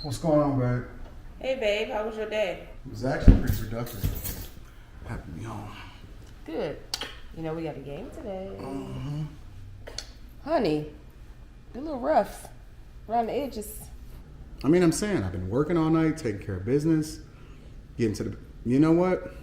What's going on, babe? Hey, babe, how was your day? It was actually pretty productive. Happy to be home. Good. You know, we got a game today. Honey, you're a little rough around the edges. I mean, I'm saying I've been working all night, taking care of business, getting to the. You know what?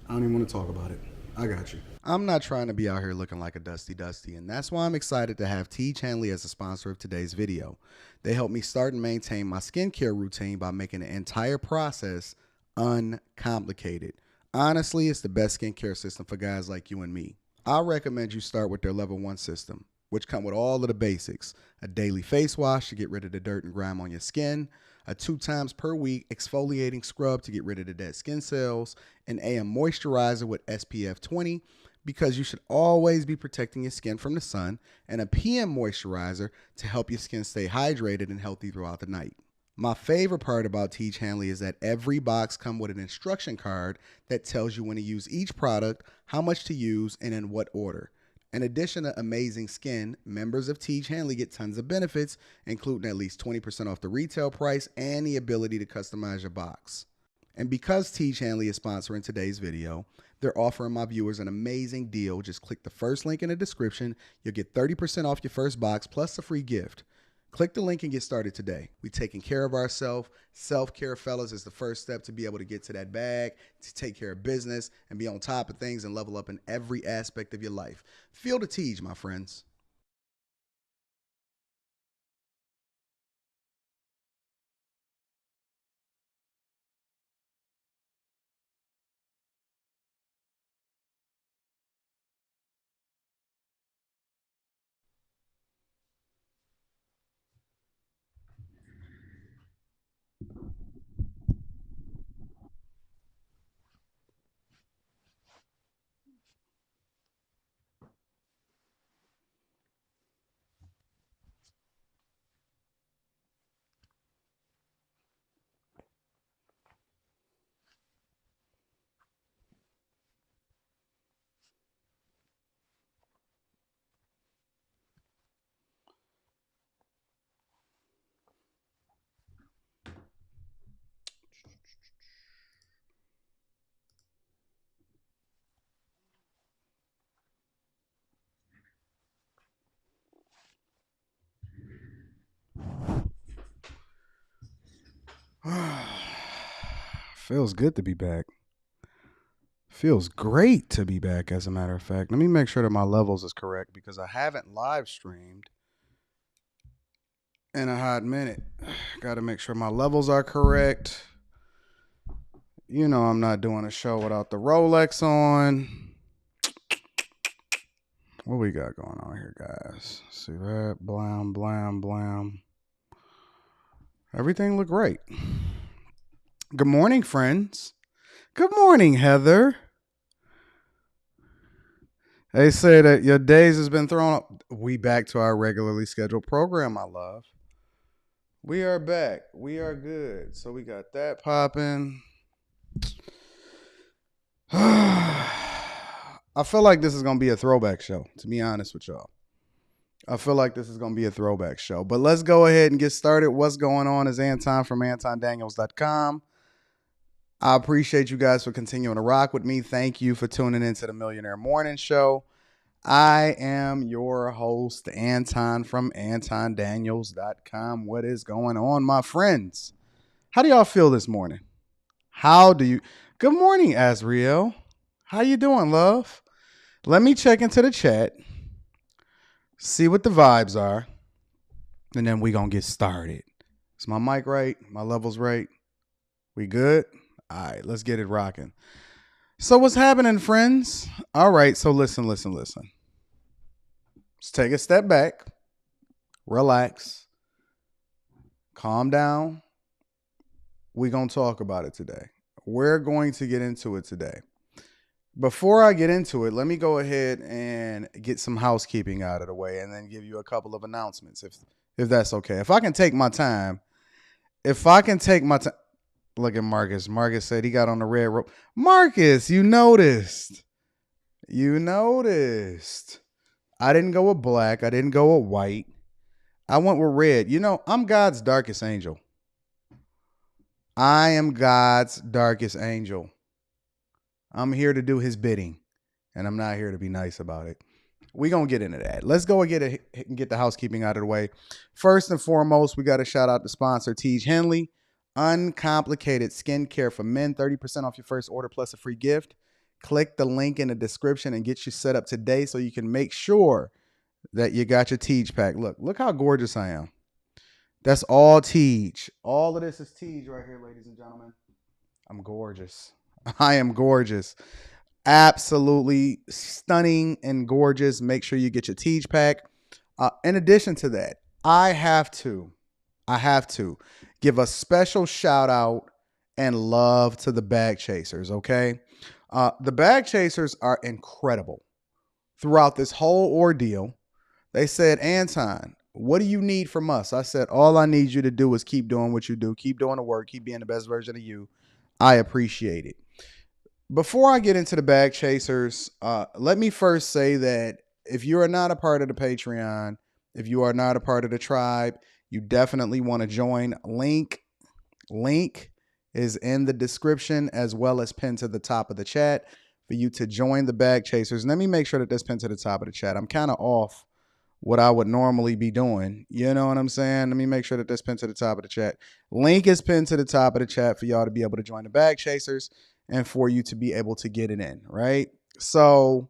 I don't even want to talk about it. I got you. I'm not trying to be out here looking like a dusty, and that's why I'm excited to have Teach Hanley as a sponsor of today's video. They help me start and maintain my skincare routine by making the entire process uncomplicated. Honestly, it's the best skincare system for guys like you and me. I recommend you start with their level 1 system, which come with all of the basics: a daily face wash to get rid of the dirt and grime on your skin, a 2 times per week exfoliating scrub to get rid of the dead skin cells, an AM moisturizer with SPF 20 because you should always be protecting your skin from the sun, and a PM moisturizer to help your skin stay hydrated and healthy throughout the night. My favorite part about Teach Hanley is that every box comes with an instruction card that tells you when to use each product, how much to use, and in what order. In addition to amazing skin, members of Teach Hanley get tons of benefits, including at least 20% off the retail price and the ability to customize your box. And because Teach Hanley is sponsoring today's video, they're offering my viewers an amazing deal. Just click the first link in the description. You'll get 30% off your first box plus a free gift. Click the link and get started today. We're taking care of ourselves. Self-care, fellas, is the first step to be able to get to that bag, to take care of business, and be on top of things and level up in every aspect of your life. Feel the Teach, my friends. Feels good to be back. Feels great to be back, as a matter of fact. Let me make sure that my levels is correct because I haven't live streamed in a hot minute. Got to make sure my levels are correct. You know I'm not doing a show without the Rolex on. What we got going on here, guys? See that? Blam, blam, blam. Everything look great. Good morning, friends. Good morning, Heather. They say that your days has been thrown up. We back to our regularly scheduled program, my love. We are back. We are good. So we got that popping. I feel like this is going to be a throwback show, to be honest with y'all. I feel like this is going to be a throwback show. But let's go ahead and get started. What's going on is Anton from AntonDaniels.com. I appreciate you guys for continuing to rock with me. Thank you for tuning into the Millionaire Morning Show. I am your host, Anton from AntonDaniels.com. What is going on, my friends? How do y'all feel this morning? Good morning, Azriel. How you doing, love? Let me check into the chat, see what the vibes are, and then we gonna get started. Is my mic right? My levels right? We good? All right, let's get it rocking. So what's happening, friends? All right, so listen. Let's take a step back, relax, calm down. We're going to talk about it today. We're going to get into it today. Before I get into it, let me go ahead and get some housekeeping out of the way and then give you a couple of announcements, if that's okay. If I can take my time. Look at Marcus. Marcus said he got on the red rope. Marcus, you noticed. I didn't go with black. I didn't go with white. I went with red. You know, I'm God's darkest angel. I am God's darkest angel. I'm here to do his bidding, and I'm not here to be nice about it. We're going to get into that. Let's go and get the housekeeping out of the way. First and foremost, we got to shout out the sponsor, Tej Henley. Uncomplicated skincare for men. 30% off your first order plus a free gift. Click the link in the description and get you set up today so you can make sure that you got your Tej pack. Look how gorgeous I am. That's all Tej. All of this is Tej right here, ladies and gentlemen. I'm gorgeous. I am gorgeous. Absolutely stunning and gorgeous. Make sure you get your Tej pack. In addition to that, I have to give a special shout out and love to the bag chasers, okay? The bag chasers are incredible. Throughout this whole ordeal, they said, Anton, what do you need from us? I said, all I need you to do is keep doing what you do. Keep doing the work. Keep being the best version of you. I appreciate it. Before I get into the bag chasers, let me first say that if you are not a part of the Patreon, if you are not a part of the tribe, you definitely want to join. Link is in the description as well as pinned to the top of the chat for you to join the bag chasers. And let me make sure that that's pinned to the top of the chat. I'm kind of off what I would normally be doing. You know what I'm saying? Let me make sure that that's pinned to the top of the chat. Link is pinned to the top of the chat for y'all to be able to join the bag chasers and for you to be able to get it in, right? So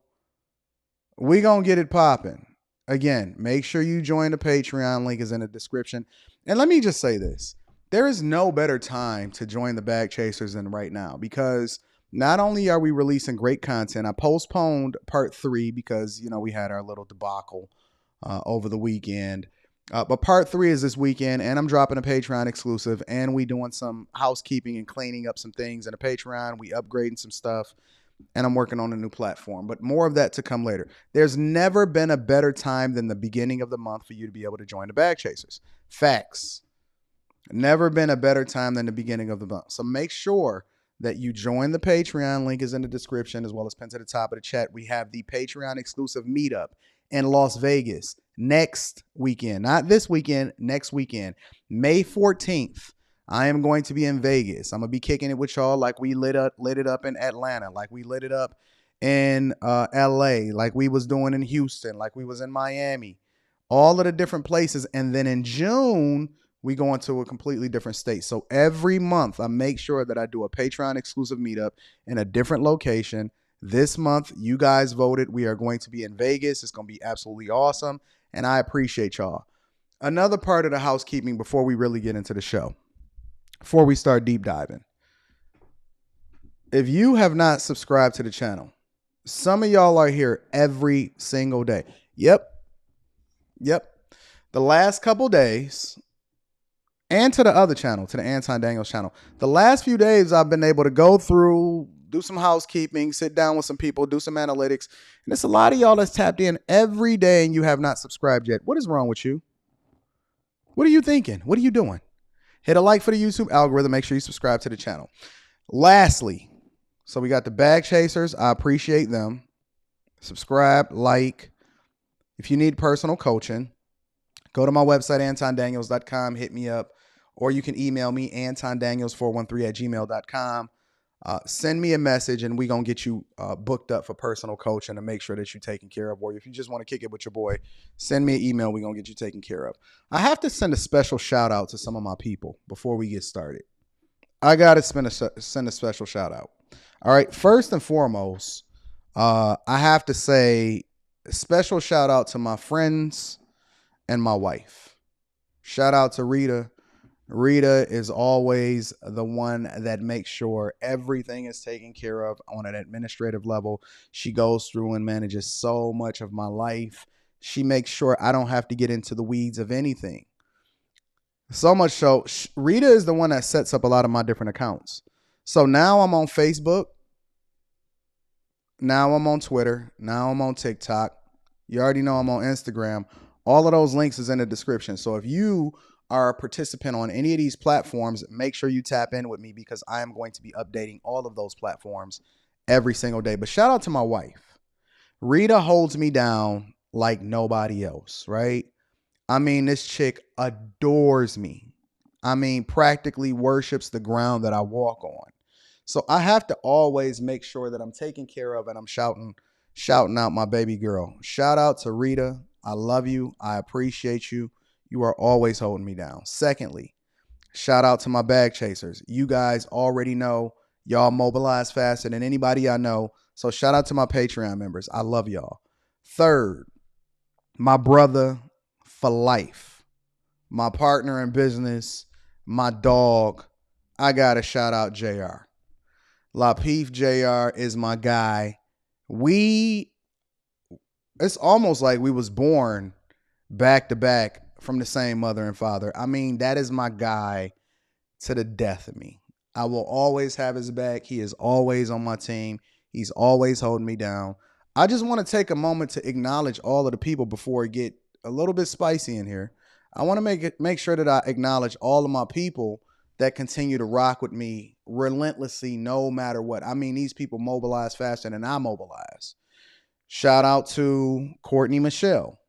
we gonna get it popping. Again, make sure you join the Patreon. Link is in the description. And let me just say this. There is no better time to join the bag chasers than right now, because not only are we releasing great content, I postponed part 3 because, you know, we had our little debacle over the weekend. But part 3 is this weekend, and I'm dropping a Patreon exclusive, and we doing some housekeeping and cleaning up some things in a Patreon. We upgrading some stuff, and I'm working on a new platform. But more of that to come later. There's never been a better time than the beginning of the month for you to be able to join the bag chasers. Facts. Never been a better time than the beginning of the month. So make sure that you join the Patreon. Link is in the description as well as pinned to the top of the chat. We have the Patreon exclusive meetup in Las Vegas next weekend. Not this weekend, next weekend. May 14th. I am going to be in Vegas. I'm going to be kicking it with y'all like we lit it up in Atlanta, like we lit it up in LA, like we was doing in Houston, like we was in Miami. All of the different places. And then in June, we go into a completely different state. So every month, I make sure that I do a Patreon exclusive meetup in a different location. This month, you guys voted. We are going to be in Vegas. It's going to be absolutely awesome. And I appreciate y'all. Another part of the housekeeping before we really get into the show, before we start deep diving. If you have not subscribed to the channel, some of y'all are here every single day. Yep. The last couple days, and to the other channel, to the Anton Daniels channel. The last few days, I've been able to go through, do some housekeeping, sit down with some people, do some analytics. And it's a lot of y'all that's tapped in every day and you have not subscribed yet. What is wrong with you? What are you thinking? What are you doing? Hit a like for the YouTube algorithm. Make sure you subscribe to the channel. Lastly, so we got the bag chasers. I appreciate them. Subscribe, like. If you need personal coaching, go to my website, antondaniels.com. Hit me up. Or you can email me, antondaniels413@gmail.com. Send me a message and we're going to get you booked up for personal coaching to make sure that you're taken care of. Or if you just want to kick it with your boy, send me an email. We're going to get you taken care of. I have to send a special shout out to some of my people before we get started. I got to send a special shout out. All right. First and foremost, I have to say a special shout out to my friends and my wife. Shout out to Rita. Rita is always the one that makes sure everything is taken care of on an administrative level. She goes through and manages so much of my life. She makes sure I don't have to get into the weeds of anything. So much so, Rita is the one that sets up a lot of my different accounts. So now I'm on Facebook. Now I'm on Twitter. Now I'm on TikTok. You already know I'm on Instagram. All of those links is in the description. So if you are a participant on any of these platforms, make sure you tap in with me because I am going to be updating all of those platforms every single day. But shout out to my wife. Rita holds me down like nobody else, right? I mean, this chick adores me. I mean, practically worships the ground that I walk on. So I have to always make sure that I'm taken care of and I'm shouting out my baby girl. Shout out to Rita. I love you. I appreciate you. You are always holding me down. Secondly, shout out to my bag chasers. You guys already know y'all mobilize faster than anybody I know. So shout out to my Patreon members. I love y'all. Third, my brother for life, my partner in business, my dog. I got to shout out JR. Lapeef JR is my guy. It's almost like we was born back to back from the same mother and father. I mean, that is my guy to the death of me. I will always have his back. He is always on my team. He's always holding me down. I just want to take a moment to acknowledge all of the people before it get a little bit spicy in here. I want to make sure that I acknowledge all of my people that continue to rock with me relentlessly no matter what. I mean, these people mobilize faster than I mobilize. Shout out to Courtney Michelle.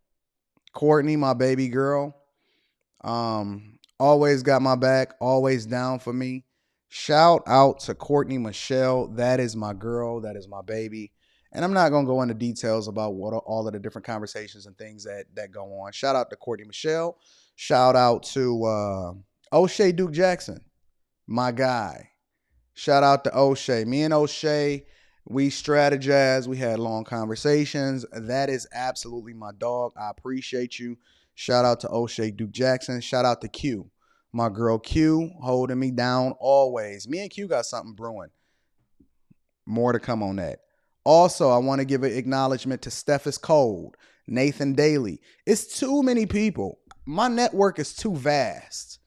Courtney, my baby girl. Always got my back, always down for me. Shout out to Courtney Michelle. That is my girl. That is my baby. And I'm not going to go into details about what all of the different conversations and things that go on. Shout out to Courtney Michelle. Shout out to O'Shea Duke Jackson, my guy. Shout out to O'Shea. Me and O'Shea, we strategized. We had long conversations. That is absolutely my dog. I appreciate you. Shout out to O'Shea Duke Jackson. Shout out to Q. My girl Q holding me down always. Me and Q got something brewing. More to come on that. Also, I want to give an acknowledgement to Stephis Cold, Nathan Daly. It's too many people. My network is too vast.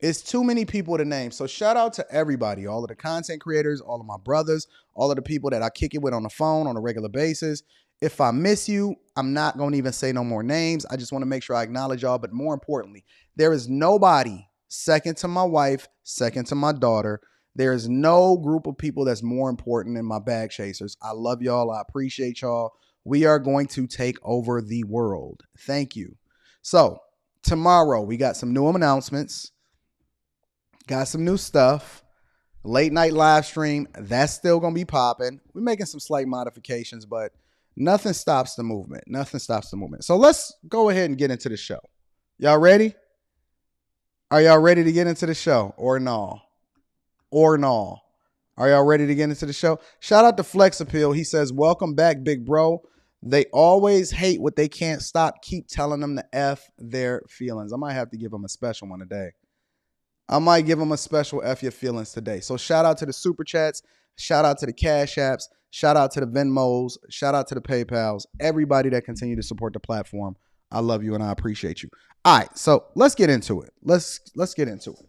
It's too many people to name. So shout out to everybody, all of the content creators, all of my brothers, all of the people that I kick it with on the phone on a regular basis. If I miss you, I'm not going to even say no more names. I just want to make sure I acknowledge y'all. But more importantly, there is nobody second to my wife, second to my daughter. There is no group of people that's more important than my bag chasers. I love y'all. I appreciate y'all. We are going to take over the world. Thank you. So tomorrow we got some new announcements. Got some new stuff. Late night live stream. That's still going to be popping. We're making some slight modifications, but nothing stops the movement. Nothing stops the movement. So let's go ahead and get into the show. Y'all ready? Are y'all ready to get into the show or no? Or no? Are y'all ready to get into the show? Shout out to Flex Appeal. He says, welcome back, big bro. They always hate what they can't stop. Keep telling them to F their feelings. I might have to give them a special one today. I might give them a special F your feelings today. So shout out to the Super Chats. Shout out to the Cash Apps. Shout out to the Venmos. Shout out to the PayPals. Everybody that continue to support the platform. I love you and I appreciate you. All right, so let's get into it. Let's get into it.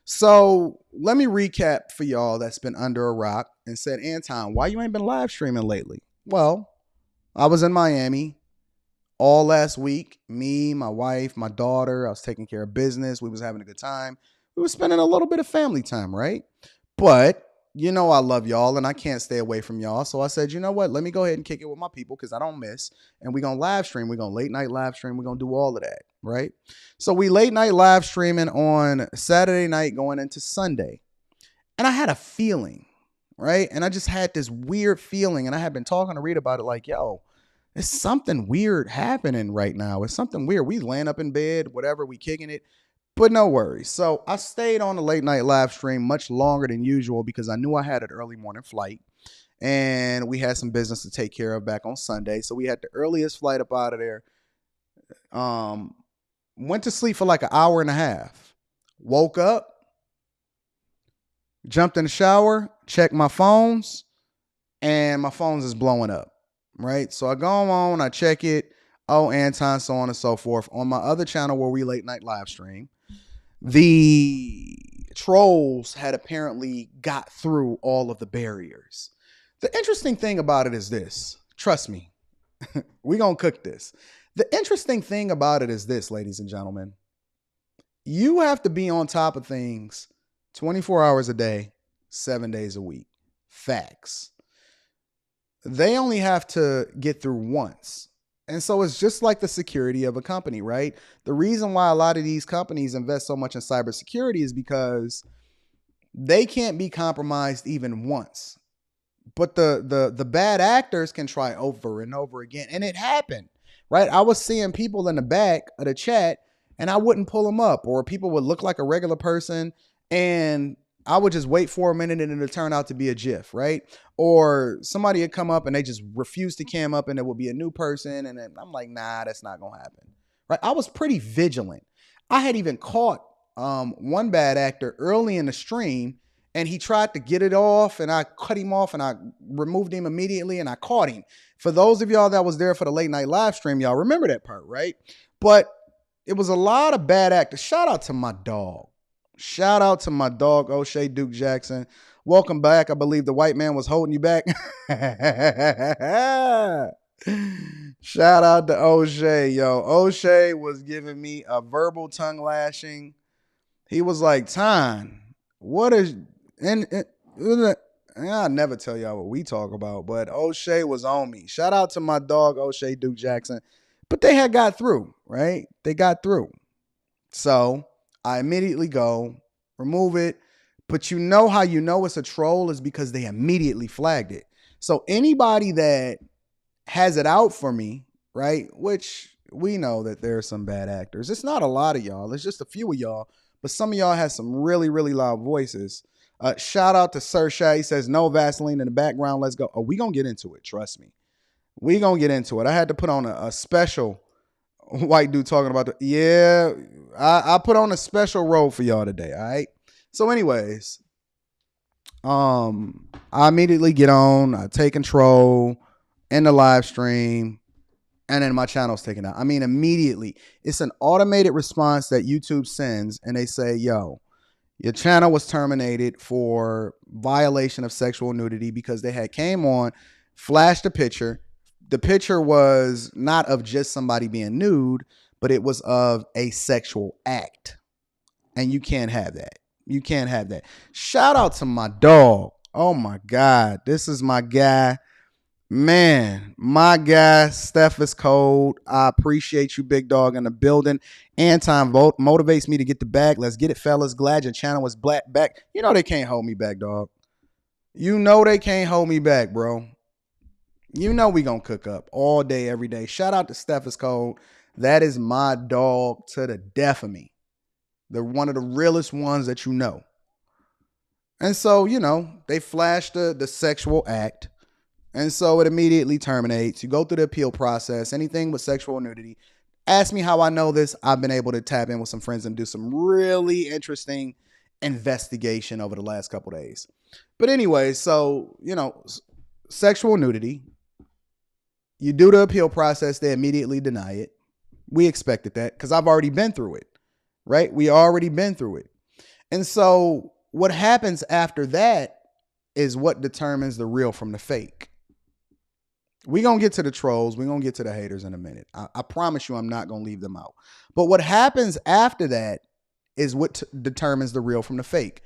So let me recap for y'all that's been under a rock and said, Anton, why you ain't been live streaming lately? Well, I was in Miami all last week. Me, my wife, my daughter. I was taking care of business. We was having a good time. We were spending a little bit of family time, right? But you know I love y'all and I can't stay away from y'all. So I said, you know what? Let me go ahead and kick it with my people because I don't miss. And we're going to live stream. We're going to late night live stream. We're going to do all of that, right? So we late night live streaming on Saturday night going into Sunday. And I had a feeling, right? And I just had this weird feeling. And I had been talking to Rita about it like, yo, it's something weird happening right now. It's something weird. We laying up in bed, whatever, we kicking it. But no worries. So I stayed on the late night live stream much longer than usual because I knew I had an early morning flight and we had some business to take care of back on Sunday. So we had the earliest flight up out of there. Went to sleep for like an hour and a half. Woke up, jumped in the shower, checked my phones, and my phones is blowing up, right? So I go on, I check it. Oh, Anton, so on and so forth. On my other channel where we late night live stream, the trolls had apparently got through all of the barriers. The interesting thing about it is this. Trust me, we're going to cook this. The interesting thing about it is this, ladies and gentlemen. You have to be on top of things 24 hours a day, 7 days a week. Facts. They only have to get through once. And so it's just like the security of a company, right? The reason why a lot of these companies invest so much in cybersecurity is because they can't be compromised even once. But the bad actors can try over and over again. And it happened, right? I was seeing people in the back of the chat and I wouldn't pull them up, or people would look like a regular person and I would just wait for a minute and it would turn out to be a GIF, right? Or somebody would come up and they just refuse to cam up and it would be a new person. And then I'm like, nah, that's not going to happen, right? I was pretty vigilant. I had even caught one bad actor early in the stream and he tried to get it off and I cut him off and I removed him immediately and I caught him. For those of y'all that was there for the late night live stream, y'all remember that part, right? But it was a lot of bad actors. Shout out to my dog. Shout out to my dog, O'Shea Duke Jackson. Welcome back. I believe the white man was holding you back. Shout out to O'Shea, yo. O'Shea was giving me a verbal tongue lashing. He was like, Ton, what is... And I'll never tell y'all what we talk about, but O'Shea was on me. Shout out to my dog, O'Shea Duke Jackson. But they had got through, right? They got through. So I immediately go, remove it. But you know how you know it's a troll is because they immediately flagged it. So anybody that has it out for me, right, which we know that there are some bad actors. It's not a lot of y'all. It's just a few of y'all. But some of y'all have some really, really loud voices. Shout out to Sir Shay. He says, no Vaseline in the background. Let's go. Oh, we going to get into it. Trust me. We going to get into it. I had to put on a special white dude talking about I put on a special role for y'all today. All right. So anyways, I immediately get on. I take control in the live stream. And then my channel's taken out. I mean, immediately. It's an automated response that YouTube sends. And they say, yo, your channel was terminated for violation of sexual nudity because they had came on, flashed a picture. The picture was not of just somebody being nude, but it was of a sexual act. And you can't have that. You can't have that. Shout out to my dog. Oh my God. This is my guy. Man, my guy, Steph is cold. I appreciate you, big dog, in the building. Anton motivates me to get the bag. Let's get it, fellas. Glad your channel was back. You know they can't hold me back, dog. You know they can't hold me back, bro. You know we gonna cook up all day, every day. Shout out to Steph is cold. That is my dog to the death of me. They're one of the realest ones that you know. And so, you know, they flashed the sexual act. And so it immediately terminates. You go through the appeal process, anything with sexual nudity. Ask me how I know this. I've been able to tap in with some friends and do some really interesting investigation over the last couple days. But anyway, so, you know, sexual nudity. You do the appeal process. They immediately deny it. We expected that because I've already been through it, right? We already been through it. And so what happens after that is what determines the real from the fake. We're going to get to the trolls. We're going to get to the haters in a minute. I promise you I'm not going to leave them out. But what happens after that is what determines the real from the fake.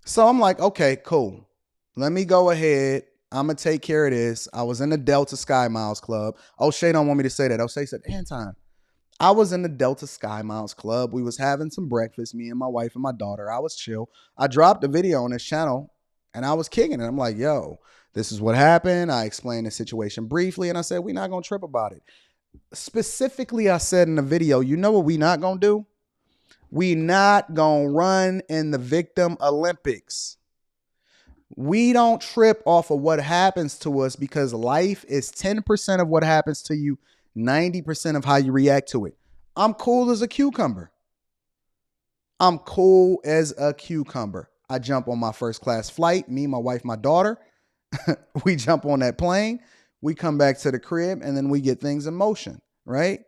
So I'm like, okay, cool. Let me go ahead. I'm going to take care of this. I was in the Delta Sky Miles Club. O'Shea don't want me to say that. O'Shea said, Anton, I was in the Delta Sky Miles Club. We was having some breakfast, me and my wife and my daughter. I was chill. I dropped a video on this channel and I was kicking it. I'm like, yo, this is what happened. I explained the situation briefly and I said, we're not going to trip about it. Specifically, I said in the video, you know what we not going to do? We not going to run in the victim Olympics. We don't trip off of what happens to us because life is 10% of what happens to you, 90% of how you react to it. I'm cool as a cucumber. I'm cool as a cucumber. I jump on my first class flight, me, my wife, my daughter. We jump on that plane, we come back to the crib, and then we get things in motion, right?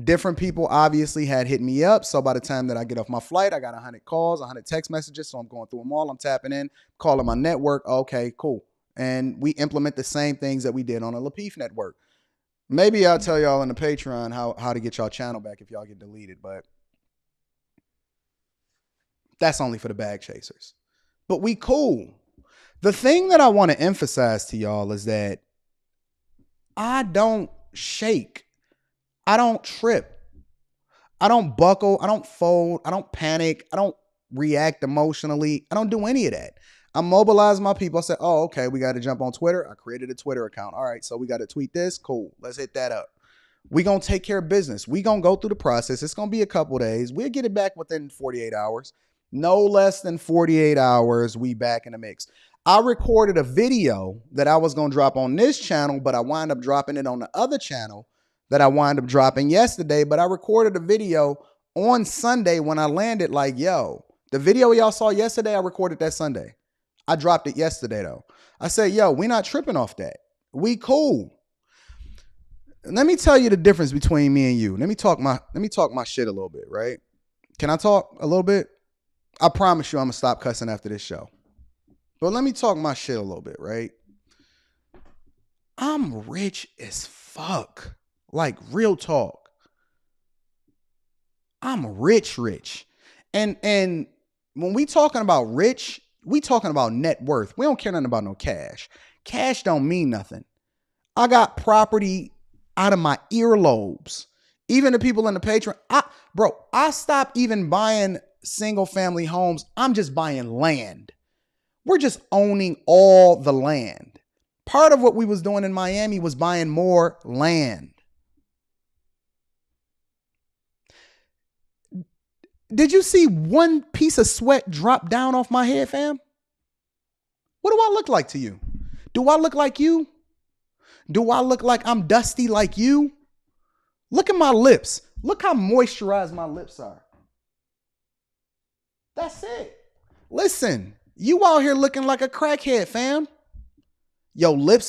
Different people obviously had hit me up. So by the time that I get off my flight, I got 100 calls, 100 text messages. So I'm going through them all. I'm tapping in, calling my network. Okay, cool. And we implement the same things that we did on a Lapeef network. Maybe I'll tell y'all in the Patreon how to get y'all channel back if y'all get deleted, but that's only for the bag chasers. But we cool. The thing that I want to emphasize to y'all is that I don't shake. I don't trip. I don't buckle. I don't fold. I don't panic. I don't react emotionally. I don't do any of that. I mobilize my people. I said, oh, okay, we got to jump on Twitter. I created a Twitter account. All right, so we got to tweet this. Cool. Let's hit that up. We going to take care of business. We going to go through the process. It's going to be a couple days. We'll get it back within 48 hours. No less than 48 hours, we back in the mix. I recorded a video that I was going to drop on this channel, but I wound up dropping it on the other channel that I wound up dropping yesterday. But I recorded a video on Sunday when I landed like, yo, the video y'all saw yesterday, I recorded that Sunday. I dropped it yesterday, though. I said, yo, we not tripping off that. We cool. Let me tell you the difference between me and you. Let me talk my shit a little bit, right? Can I talk a little bit? I promise you I'm going to stop cussing after this show. But let me talk my shit a little bit, right? I'm rich as fuck. Like, real talk. I'm rich. And when we talking about rich, we talking about net worth. We don't care nothing about no cash. Cash don't mean nothing. I got property out of my earlobes. Even the people in the Patreon. I stopped even buying single family homes. I'm just buying land. We're just owning all the land. Part of what we was doing in Miami was buying more land. Did you see one piece of sweat drop down off my head, fam? What do I look like to you? Do I look like you? Do I look like I'm dusty like you? Look at my lips. Look how moisturized my lips are. That's it. Listen, you out here looking like a crackhead, fam. Your lips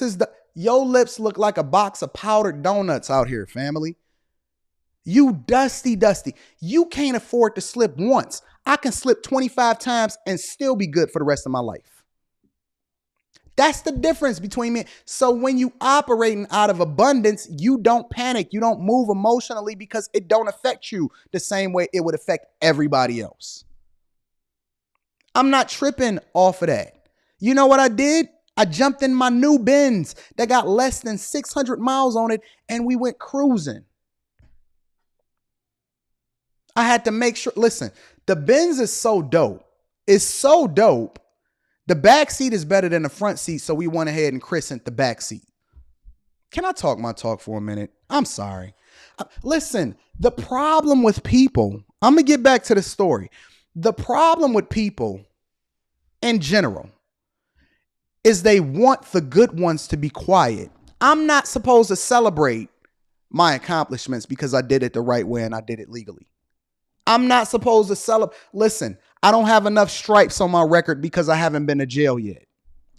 look like a box of powdered donuts out here, family. You dusty. You can't afford to slip once. I can slip 25 times and still be good for the rest of my life. That's the difference between me. So when you operating out of abundance, you don't panic. You don't move emotionally because it don't affect you the same way it would affect everybody else. I'm not tripping off of that. You know what I did? I jumped in my new Benz that got less than 600 miles on it and we went cruising. I had to make sure, listen, the Benz is so dope. It's so dope. The back seat is better than the front seat, so we went ahead and christened the back seat. Can I talk my talk for a minute? I'm sorry. Listen, the problem with people, I'm going to get back to the story. The problem with people in general is they want the good ones to be quiet. I'm not supposed to celebrate my accomplishments because I did it the right way and I did it legally. I'm not supposed to celebrate. Listen, I don't have enough stripes on my record because I haven't been to jail yet.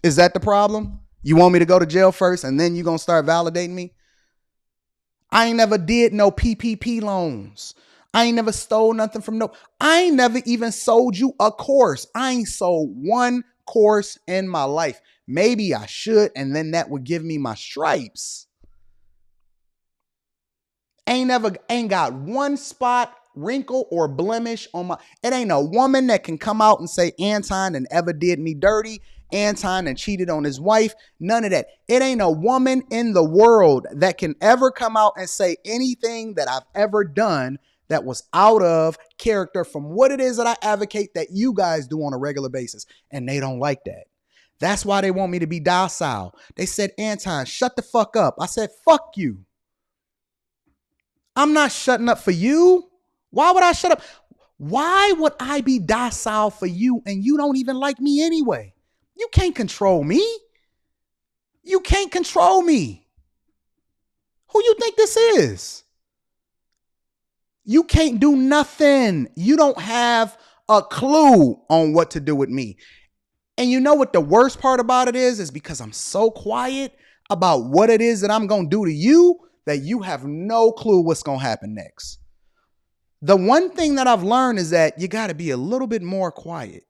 Is that the problem? You want me to go to jail first and then you're going to start validating me? I ain't never did no PPP loans. I ain't never stole nothing from I ain't never even sold you a course. I ain't sold one course in my life. Maybe I should, and then that would give me my stripes. Ain't got one spot, wrinkle, or blemish on my. It ain't a woman that can come out and say Anton and ever did me dirty. Anton and cheated on his wife. None of that. It ain't a woman in the world that can ever come out and say anything that I've ever done that was out of character from what it is that I advocate that you guys do on a regular basis. And they don't like that. That's why they want me to be docile. They said, Anton, shut the fuck up. I said, fuck you. I'm not shutting up for you. Why would I shut up? Why would I be docile for you and you don't even like me anyway? You can't control me. You can't control me. Who you think this is? You can't do nothing. You don't have a clue on what to do with me. And you know what the worst part about it is because I'm so quiet about what it is that I'm going to do to you that you have no clue what's going to happen next. The one thing that I've learned is that you got to be a little bit more quiet.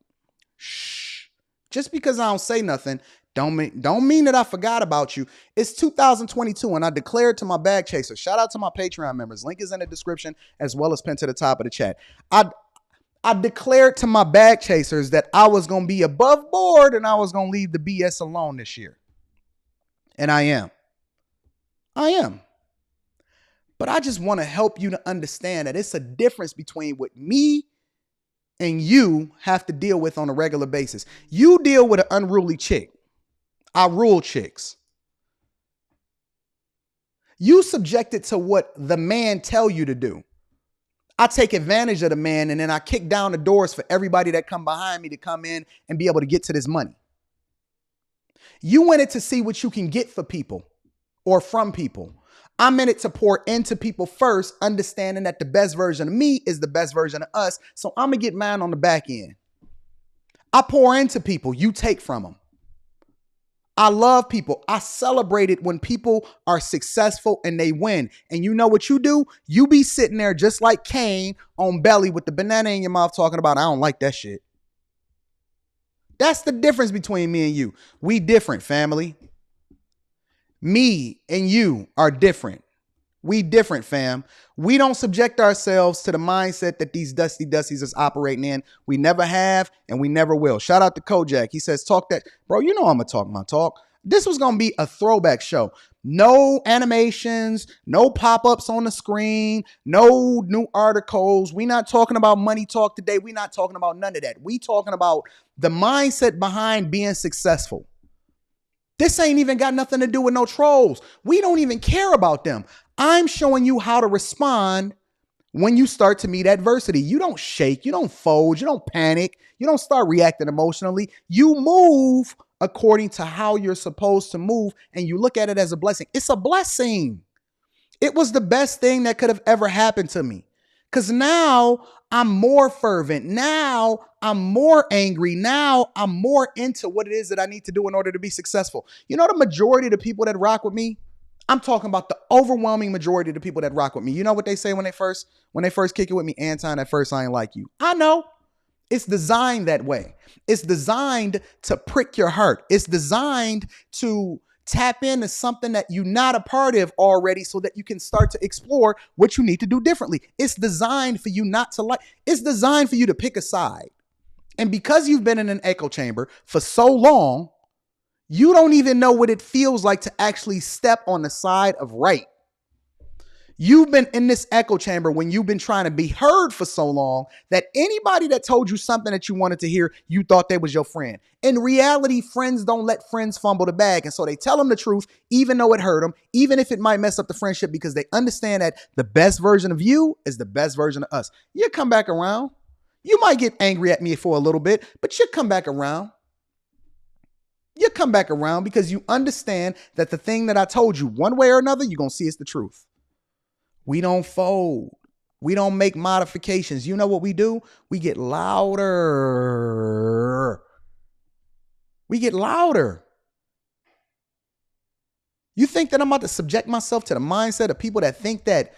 Shh. Just because I don't say nothing don't mean that I forgot about you. It's 2022 and I declared to my bag chaser. Shout out to my Patreon members. Link is in the description as well as pinned to the top of the chat. I declared to my bag chasers that I was going to be above board and I was going to leave the BS alone this year. And I am. But I just want to help you to understand that it's a difference between what me and you have to deal with on a regular basis. You deal with an unruly chick. I rule chicks. You subjected to what the man tell you to do. I take advantage of the man and then I kick down the doors for everybody that come behind me to come in and be able to get to this money. You went it to see what you can get for people or from people. I'm in it to pour into people first, understanding that the best version of me is the best version of us. So I'm going to get mine on the back end. I pour into people. You take from them. I love people. I celebrate it when people are successful and they win. And you know what you do? You be sitting there just like Cain on belly with the banana in your mouth talking about, I don't like that shit. That's the difference between me and you. We different, family. Me and you are different. We different, fam. We don't subject ourselves to the mindset that these dusty dusties is operating in. We never have and we never will. Shout out to Kojak. He says, talk that. Bro, you know I'm going to talk my talk. This was going to be a throwback show. No animations, no pop-ups on the screen, no new articles. We not talking about money talk today. We not talking about none of that. We talking about the mindset behind being successful. This ain't even got nothing to do with no trolls. We don't even care about them. I'm showing you how to respond when you start to meet adversity. You don't shake, you don't fold, you don't panic, you don't start reacting emotionally. You move according to how you're supposed to move, and you look at it as a blessing. It's a blessing. It was the best thing that could have ever happened to me. Because now I'm more fervent. Now I'm more angry. Now I'm more into what it is that I need to do in order to be successful. You know, the majority of the people that rock with me, I'm talking about the overwhelming majority of the people that rock with me. You know what they say when they first kick it with me? Anton, at first I ain't like you. I know. It's designed that way. It's designed to prick your heart. It's designed to tap into something that you're not a part of already so that you can start to explore what you need to do differently. It's designed for you not to like. It's designed for you to pick a side. And because you've been in an echo chamber for so long, you don't even know what it feels like to actually step on the side of right. You've been in this echo chamber when you've been trying to be heard for so long that anybody that told you something that you wanted to hear, you thought they was your friend. In reality, friends don't let friends fumble the bag. And so they tell them the truth, even though it hurt them, even if it might mess up the friendship, because they understand that the best version of you is the best version of us. You come back around. You might get angry at me for a little bit, but you come back around. You come back around because you understand that the thing that I told you one way or another, you're going to see is the truth. We don't fold. We don't make modifications. You know what we do? We get louder. We get louder. You think that I'm about to subject myself to the mindset of people that think that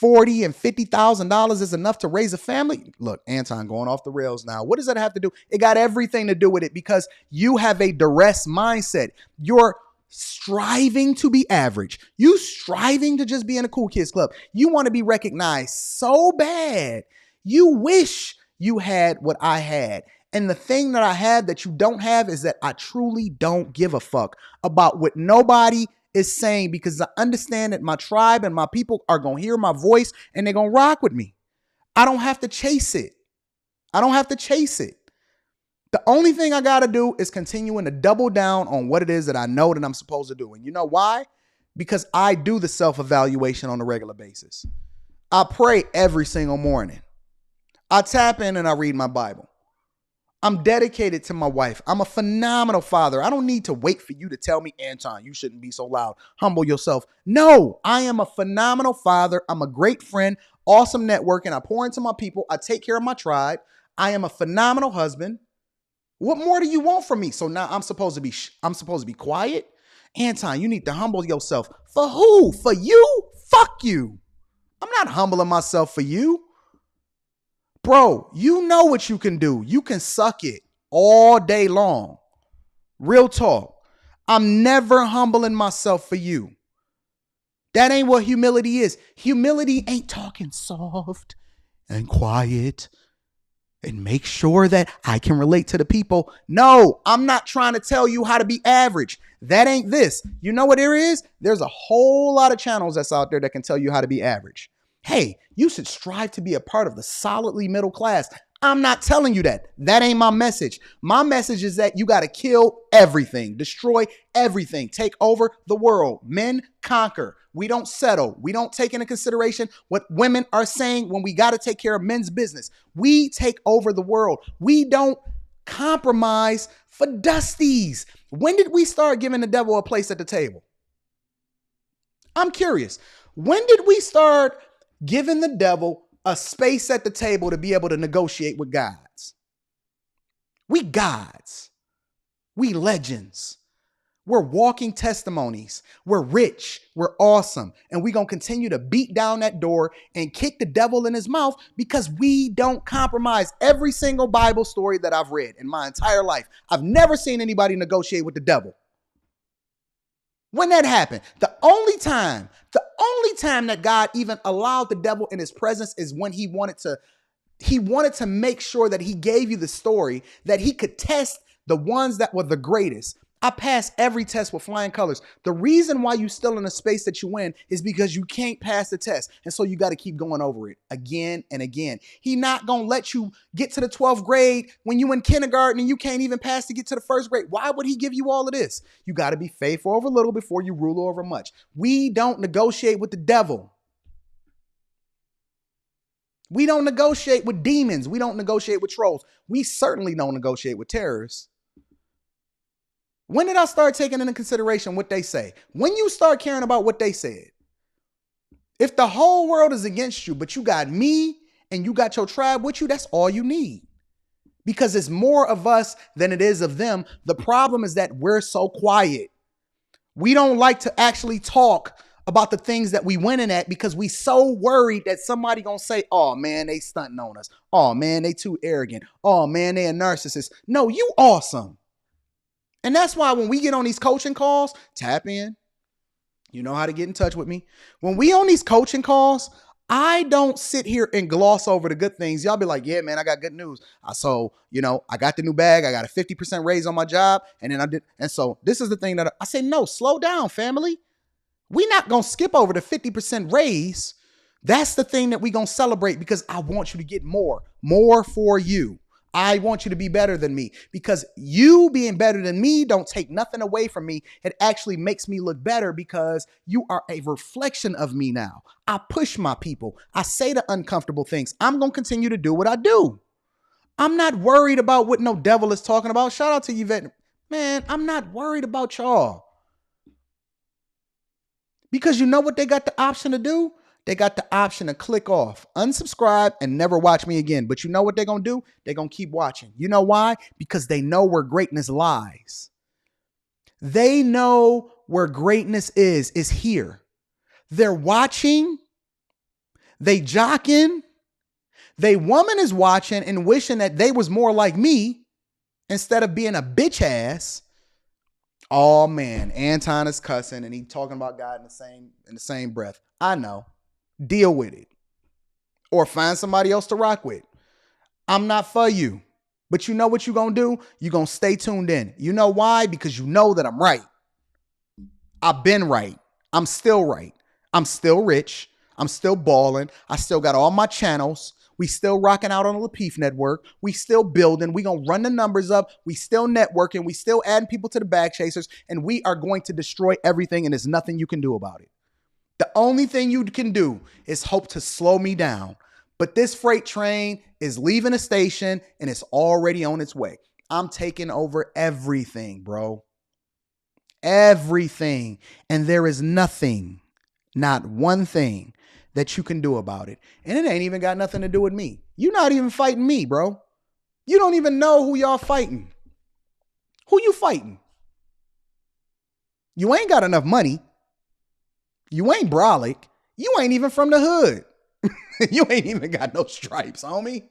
$40,000 and $50,000 is enough to raise a family? Look, Anton, going off the rails now. What does that have to do? It got everything to do with it because you have a duress mindset. You're striving to be average. You striving to just be in a cool kids club. You want to be recognized so bad. You wish you had what I had. And the thing that I have that you don't have is that I truly don't give a fuck about what nobody is saying, because I understand that my tribe and my people are going to hear my voice and they're going to rock with me. I don't have to chase it. I don't have to chase it. The only thing I got to do is continuing to double down on what it is that I know that I'm supposed to do. And you know why? Because I do the self-evaluation on a regular basis. I pray every single morning. I tap in and I read my Bible. I'm dedicated to my wife. I'm a phenomenal father. I don't need to wait for you to tell me, Anton, you shouldn't be so loud. Humble yourself. No, I am a phenomenal father. I'm a great friend, awesome networking. I pour into my people. I take care of my tribe. I am a phenomenal husband. What more do you want from me? So now I'm supposed to be quiet? Anton, you need to humble yourself. For who? For you? Fuck you. I'm not humbling myself for you. Bro, you know what you can do. You can suck it all day long. Real talk. I'm never humbling myself for you. That ain't what humility is. Humility ain't talking soft and quiet and make sure that I can relate to the people. No, I'm not trying to tell you how to be average. That ain't this. You know what there is? There's a whole lot of channels that's out there that can tell you how to be average. Hey, you should strive to be a part of the solidly middle class. I'm not telling you that. That ain't my message. My message is that you got to kill everything, destroy everything, take over the world. Men conquer. We don't settle. We don't take into consideration what women are saying when we got to take care of men's business. We take over the world. We don't compromise for dusties. When did we start giving the devil a place at the table? I'm curious. When did we start giving the devil a space at the table to be able to negotiate with gods? We gods. We legends. We're walking testimonies. We're rich. We're awesome. And we're going to continue to beat down that door and kick the devil in his mouth because we don't compromise. Every single Bible story that I've read in my entire life, I've never seen anybody negotiate with the devil. When that happened, the only time that God even allowed the devil in his presence is when he wanted to make sure that he gave you the story that he could test the ones that were the greatest. I passed every test with flying colors. The reason why you still in the space that you in is because you can't pass the test. And so you got to keep going over it again and again. He not going to let you get to the 12th grade when you in kindergarten and you can't even pass to get to the first grade. Why would he give you all of this? You got to be faithful over little before you rule over much. We don't negotiate with the devil. We don't negotiate with demons. We don't negotiate with trolls. We certainly don't negotiate with terrorists. When did I start taking into consideration what they say? When you start caring about what they said. If the whole world is against you, but you got me and you got your tribe with you, that's all you need. Because it's more of us than it is of them. The problem is that we're so quiet. We don't like to actually talk about the things that we winning at because we so worried that somebody gonna say, oh man, they stunting on us. Oh man, they too arrogant. Oh man, they a narcissist. No, you awesome. And that's why when we get on these coaching calls, tap in. You know how to get in touch with me. When we on these coaching calls, I don't sit here and gloss over the good things. Y'all be like, yeah, man, I got good news. I got the new bag. I got a 50% raise on my job. And then I did. And so this is the thing that I say, no, slow down, family. We're not going to skip over the 50% raise. That's the thing that we're going to celebrate because I want you to get more for you. I want you to be better than me because you being better than me don't take nothing away from me. It actually makes me look better because you are a reflection of me now. I push my people. I say the uncomfortable things. I'm going to continue to do what I do. I'm not worried about what no devil is talking about. Shout out to Yvette. Man, I'm not worried about y'all. Because you know what they got the option to do? They got the option to click off, unsubscribe, and never watch me again. But you know what they're going to do? They're going to keep watching. You know why? Because they know where greatness lies. They know where greatness is here. They're watching. They jocking. They woman is watching and wishing that they was more like me instead of being a bitch ass. Oh man, Anton is cussing and he talking about God in the same breath. I know. Deal with it. Or find somebody else to rock with. I'm not for you. But you know what you're going to do? You're going to stay tuned in. You know why? Because you know that I'm right. I've been right. I'm still right. I'm still rich. I'm still balling. I still got all my channels. We still rocking out on the Lapeef network. We still building. We going to run the numbers up. We still networking. We still adding people to the bag chasers. And we are going to destroy everything. And there's nothing you can do about it. The only thing you can do is hope to slow me down. But this freight train is leaving a station and it's already on its way. I'm taking over everything, bro. Everything. And there is nothing, not one thing that you can do about it. And it ain't even got nothing to do with me. You're not even fighting me, bro. You don't even know who y'all fighting. Who you fighting? You ain't got enough money. You ain't brolic. You ain't even from the hood. You ain't even got no stripes, homie.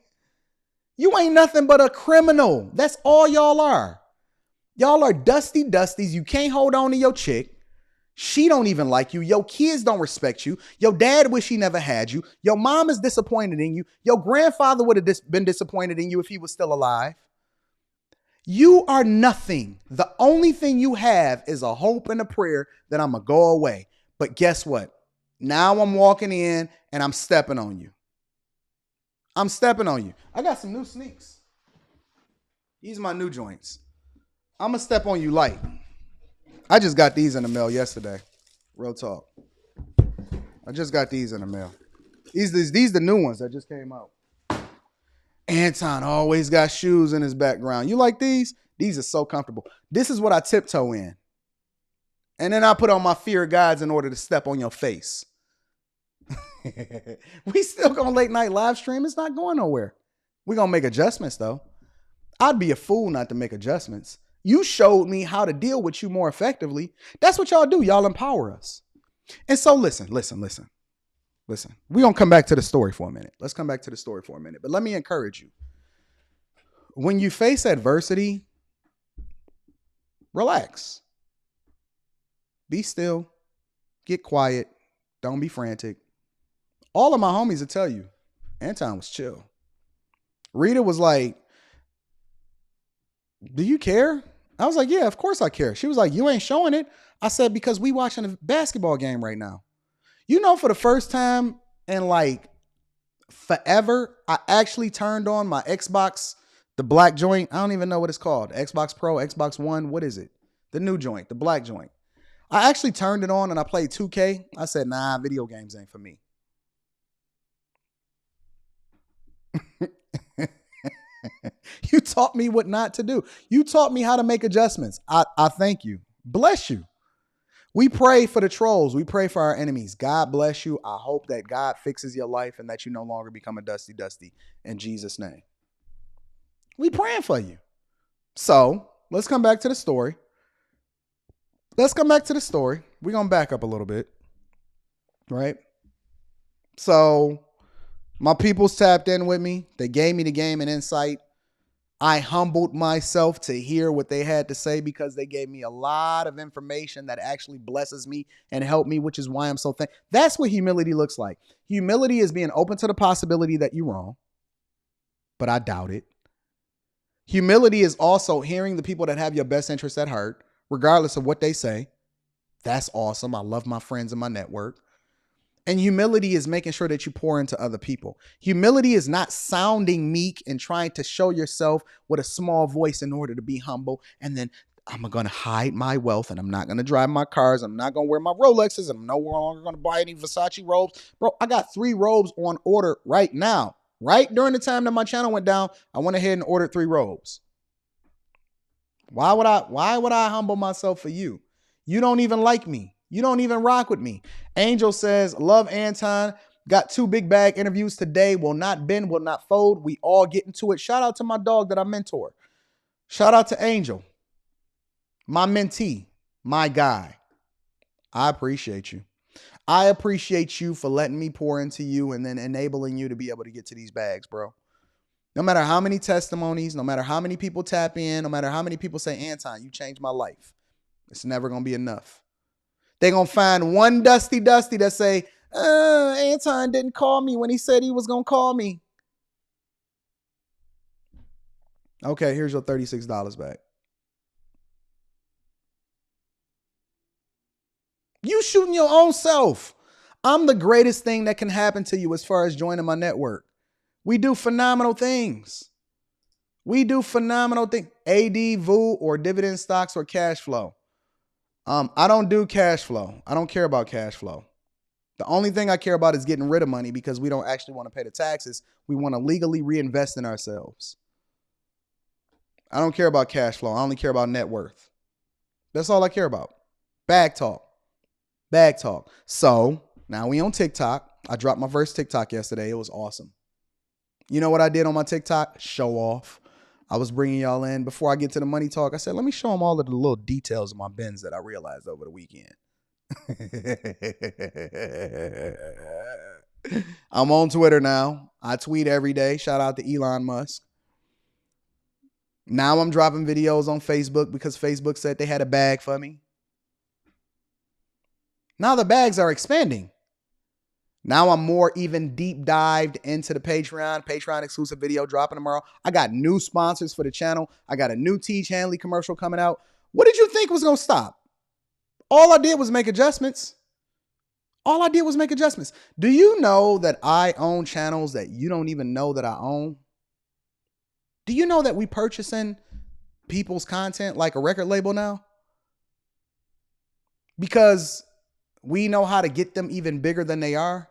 You ain't nothing but a criminal. That's all y'all are. Y'all are dusty dusties. You can't hold on to your chick. She don't even like you. Your kids don't respect you. Your dad wish he never had you. Your mom is disappointed in you. Your grandfather would have been disappointed in you if he was still alive. You are nothing. The only thing you have is a hope and a prayer that I'm going to go away. But guess what? Now I'm walking in and I'm stepping on you. I'm stepping on you. I got some new sneaks. These are my new joints. I'm going to step on you light. I just got these in the mail yesterday. Real talk. I just got these in the mail. These the new ones that just came out. Anton always got shoes in his background. You like these? These are so comfortable. This is what I tiptoe in. And then I put on my fear guides in order to step on your face. We still going late night live stream. It's not going nowhere. We're going to make adjustments though. I'd be a fool not to make adjustments. You showed me how to deal with you more effectively. That's what y'all do. Y'all empower us. And so listen. We're going to come back to the story for a minute. Let's come back to the story for a minute. But let me encourage you. When you face adversity, relax. Be still. Get quiet. Don't be frantic. All of my homies will tell you, Anton was chill. Rita was like, do you care? I was like, yeah, of course I care. She was like, you ain't showing it. I said, because we watching a basketball game right now. You know, for the first time in like forever, I actually turned on my Xbox, the black joint. I don't even know what it's called. Xbox Pro, Xbox One. What is it? The new joint, the black joint. I actually turned it on and I played 2K. I said, nah, video games ain't for me. You taught me what not to do. You taught me how to make adjustments. I thank you. Bless you. We pray for the trolls. We pray for our enemies. God bless you. I hope that God fixes your life and that you no longer become a dusty in Jesus' name. We praying for you. So let's come back to the story. We're going to back up a little bit. Right? So my people's tapped in with me. They gave me the game and insight. I humbled myself to hear what they had to say because they gave me a lot of information that actually blesses me and helped me, which is why I'm so thankful. That's what humility looks like. Humility is being open to the possibility that you're wrong, but I doubt it. Humility is also hearing the people that have your best interests at heart, regardless of what they say. That's awesome. I love my friends and my network. And humility is making sure that you pour into other people. Humility is not sounding meek and trying to show yourself with a small voice in order to be humble. And then I'm going to hide my wealth and I'm not going to drive my cars. I'm not going to wear my Rolexes. I'm no longer going to buy any Versace robes. Bro, I got 3 robes on order right now. Right during the time that my channel went down, I went ahead and ordered 3 robes. Why would I humble myself for you? You don't even like me. You don't even rock with me. Angel says, love Anton. Got 2 big bag interviews today. Will not bend, will not fold. We all get into it. Shout out to my dog that I mentor. Shout out to Angel, my mentee, my guy. I appreciate you. I appreciate you for letting me pour into you and then enabling you to be able to get to these bags, bro. No matter how many testimonies, no matter how many people tap in, no matter how many people say, Anton, you changed my life. It's never going to be enough. They're going to find one dusty that say, Anton didn't call me when he said he was going to call me. Okay, here's your $36 back. You shooting your own self. I'm the greatest thing that can happen to you as far as joining my network. We do phenomenal things. AD, VU, or dividend stocks or cash flow. I don't do cash flow. I don't care about cash flow. The only thing I care about is getting rid of money because we don't actually want to pay the taxes. We want to legally reinvest in ourselves. I don't care about cash flow. I only care about net worth. That's all I care about. Bag talk. So now we on TikTok. I dropped my first TikTok yesterday. It was awesome. You know what I did on my TikTok? Show off. I was bringing y'all in. Before I get to the money talk, I said, let me show them all of the little details of my bins that I realized over the weekend. I'm on Twitter now. I tweet every day. Shout out to Elon Musk. Now I'm dropping videos on Facebook because Facebook said they had a bag for me. Now the bags are expanding. Now I'm more even deep dived into the Patreon exclusive video dropping tomorrow. I got new sponsors for the channel. I got a new Teach Hanley commercial coming out. What did you think was going to stop? All I did was make adjustments. Do you know that I own channels that you don't even know that I own? Do you know that we purchasing people's content like a record label now? Because we know how to get them even bigger than they are.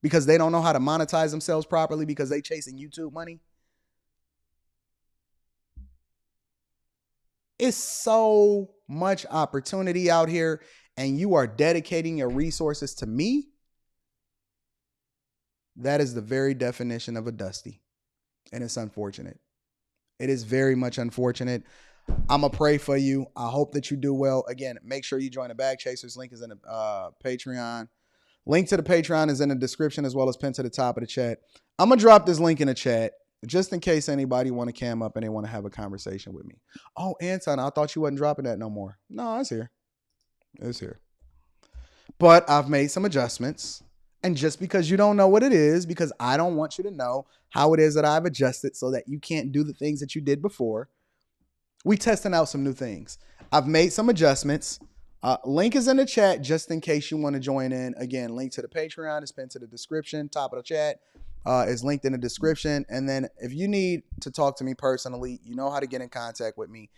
Because they don't know how to monetize themselves properly because they chasing YouTube money. It's so much opportunity out here, and you are dedicating your resources to me. That is the very definition of a dusty. And it's unfortunate. It is very much unfortunate. I'm going to pray for you. I hope that you do well. Again, make sure you join the Bag Chasers. Link is in the Patreon. Link to the Patreon is in the description as well as pinned to the top of the chat. I'm going to drop this link in the chat just in case anybody want to cam up and they want to have a conversation with me. Oh, Anton, I thought you wasn't dropping that no more. No, it's here. It's here. But I've made some adjustments. And just because you don't know what it is, because I don't want you to know how it is that I've adjusted so that you can't do the things that you did before, we testing out some new things. I've made some adjustments. Link is in the chat just in case you want to join in. Again, link to the Patreon is pinned to the description. Top of the chat is linked in the description. And then if you need to talk to me personally, you know how to get in contact with me.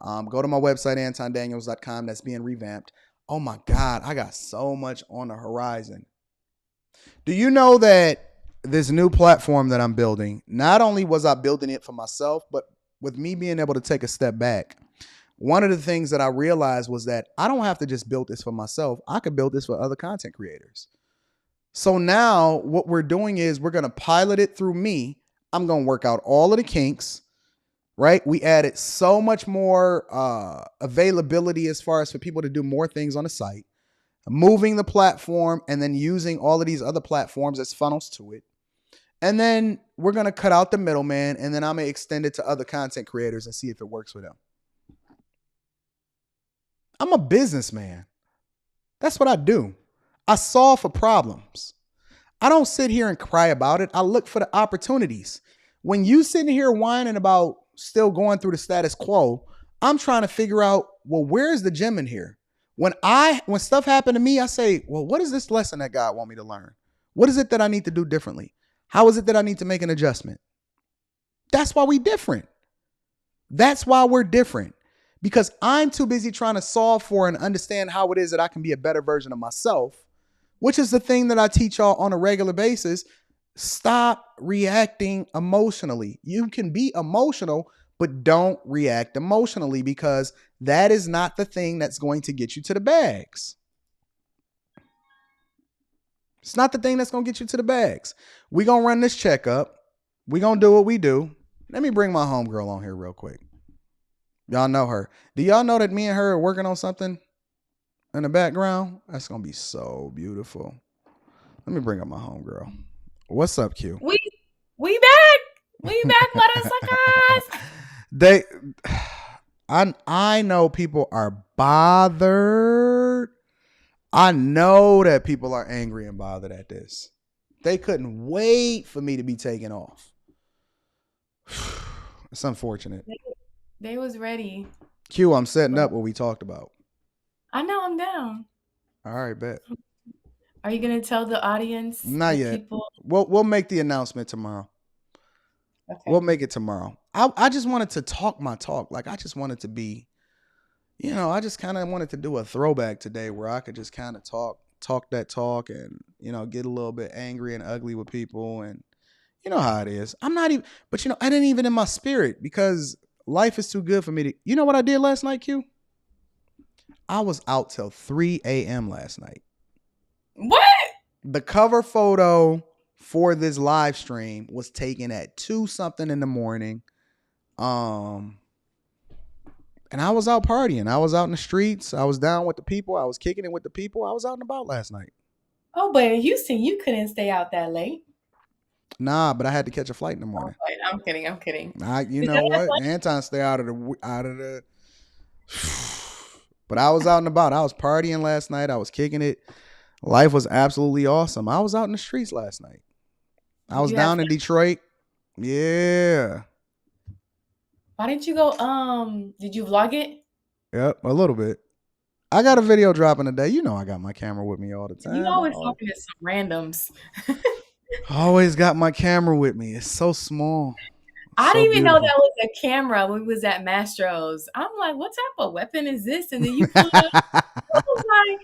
Go to my website, AntonDaniels.com. That's being revamped. Oh my God, I got so much on the horizon. Do you know that this new platform that I'm building, not only was I building it for myself, but with me being able to take a step back, one of the things that I realized was that I don't have to just build this for myself. I could build this for other content creators. So now what we're doing is we're going to pilot it through me. I'm going to work out all of the kinks, right? We added so much more availability as far as for people to do more things on the site, moving the platform and then using all of these other platforms as funnels to it. And then we're going to cut out the middleman, and then I'm going to extend it to other content creators and see if it works for them. I'm a businessman. That's what I do. I solve for problems. I don't sit here and cry about it. I look for the opportunities. When you sitting here whining about still going through the status quo, I'm trying to figure out, well, where's the gem in here? When stuff happened to me, I say, well, what is this lesson that God want me to learn? What is it that I need to do differently? How is it that I need to make an adjustment? That's why we different. That's why we're different. Because I'm too busy trying to solve for and understand how it is that I can be a better version of myself, which is the thing that I teach y'all on a regular basis. Stop reacting emotionally. You can be emotional, but don't react emotionally, because that is not the thing that's going to get you to the bags. It's not the thing that's going to get you to the bags. We're going to run this checkup. We're going to do what we do. Let me bring my homegirl on here real quick. Y'all know her. Do y'all know that me and her are working on something in the background? That's going to be so beautiful. Let me bring up my homegirl. What's up, Q? We back. We back, motherfuckers. I know people are bothered. I know that people are angry and bothered at this. They couldn't wait for me to be taken off. It's unfortunate. They was ready. Q, I'm setting up what we talked about. I know, I'm down. All right, bet. Are you gonna tell the audience? Not yet. People? We'll make the announcement tomorrow. Okay. We'll make it tomorrow. I just wanted to talk my talk. Like, I just wanted to be, I just kind of wanted to do a throwback today where I could just kind of talk that talk and, get a little bit angry and ugly with people. And you know how it is. I'm not even, but I didn't even in my spirit, because life is too good for me to, you know what I did last night, Q? I was out till 3 a.m. last night. What? The cover photo for this live stream was taken at 2-something in the morning. And I was out partying. I was out in the streets. I was down with the people. I was kicking it with the people. I was out and about last night. Oh, but in Houston, you couldn't stay out that late. Nah, but I had to catch a flight in the morning. Oh, I'm kidding. You know what? Anton stay out of the. But I was out and about. I was partying last night. I was kicking it. Life was absolutely awesome. I was out in the streets last night. I Did was you have down fun? in Detroit. Yeah. Why didn't you go? Did you vlog it? Yep, a little bit. I got a video dropping today. You know I got my camera with me all the You time. always talking to some randoms. Always got my camera with me. It's so small. I So didn't even know beautiful. that was a camera when we was at Mastro's. I'm like, what type of weapon is this? And then you pull it up. I was like,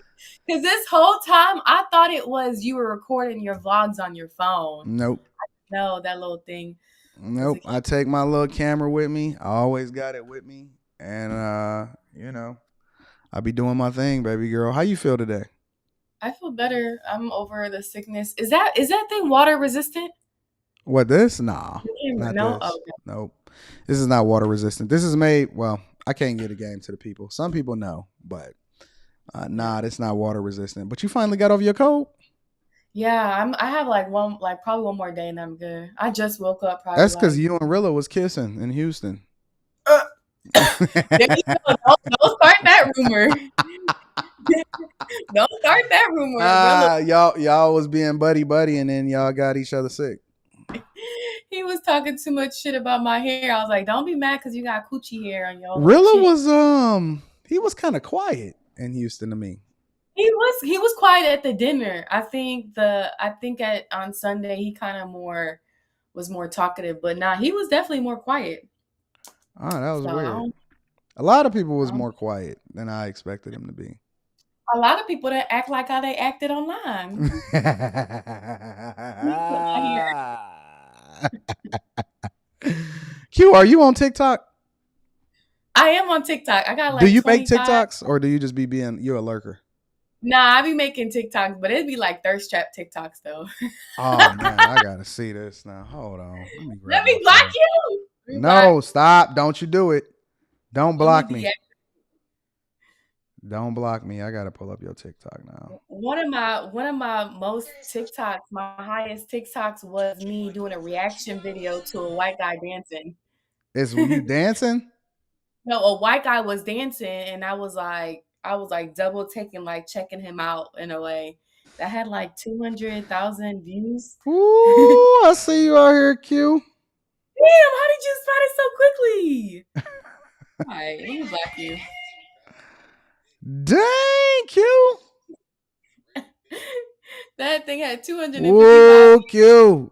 because this whole time I thought it was you were recording your vlogs on your phone. Nope. No, that little thing was a Nope. camera. I take my little camera with me. I always got it with me. And I be doing my thing, baby girl. How you feel today? I feel better. I'm over the sickness. Is that thing water resistant? What, this? Nah. The camera? Not No? this. Oh, Nope. This is not water resistant. This is made, well, I can't get a game to the people. Some people know, but nah, it's not water resistant. But you finally got over your cold? yeah. I have probably one more day and I'm good. I just woke up probably That's because like. you and Rilla was kissing in Houston. There you go. Don't start that rumor. Don't start that rumor. Y'all was being buddy, and then y'all got each other sick. He was talking too much shit about my hair. I was like, don't be mad because you got coochie hair on your little Rilla chin. was he was kind of quiet in Houston to me. He was quiet at the dinner. I think on Sunday he kind of was more talkative, but nah, he was definitely more quiet. Oh, that was So weird. A lot of people was I don't- more quiet than I expected him to be. a lot of people that act like how they acted online. Let me put my hair. Q, are you on TikTok? I am on TikTok. I got Do like you make 25. TikToks or do you just you're a lurker? Nah, I be making TikToks, but it'd be like thirst trap TikToks though. Oh man, I gotta see this now. Hold on. Let me grab Let me my block phone. you. Let me No, stop. Don't you do it. Don't block- block let me. deactivate. Don't block me. I gotta pull up your TikTok now. One of my most TikToks, my highest TikToks was me doing a reaction video to a white guy dancing. Is you dancing? No, a white guy was dancing, and I was like double taking, like checking him out in a way that had like 200,000 views. Ooh, I see you out here, Q. Damn, how did you spot it so quickly? All right, let me block you. Dang, Q. That thing had 255. Whoa, Q.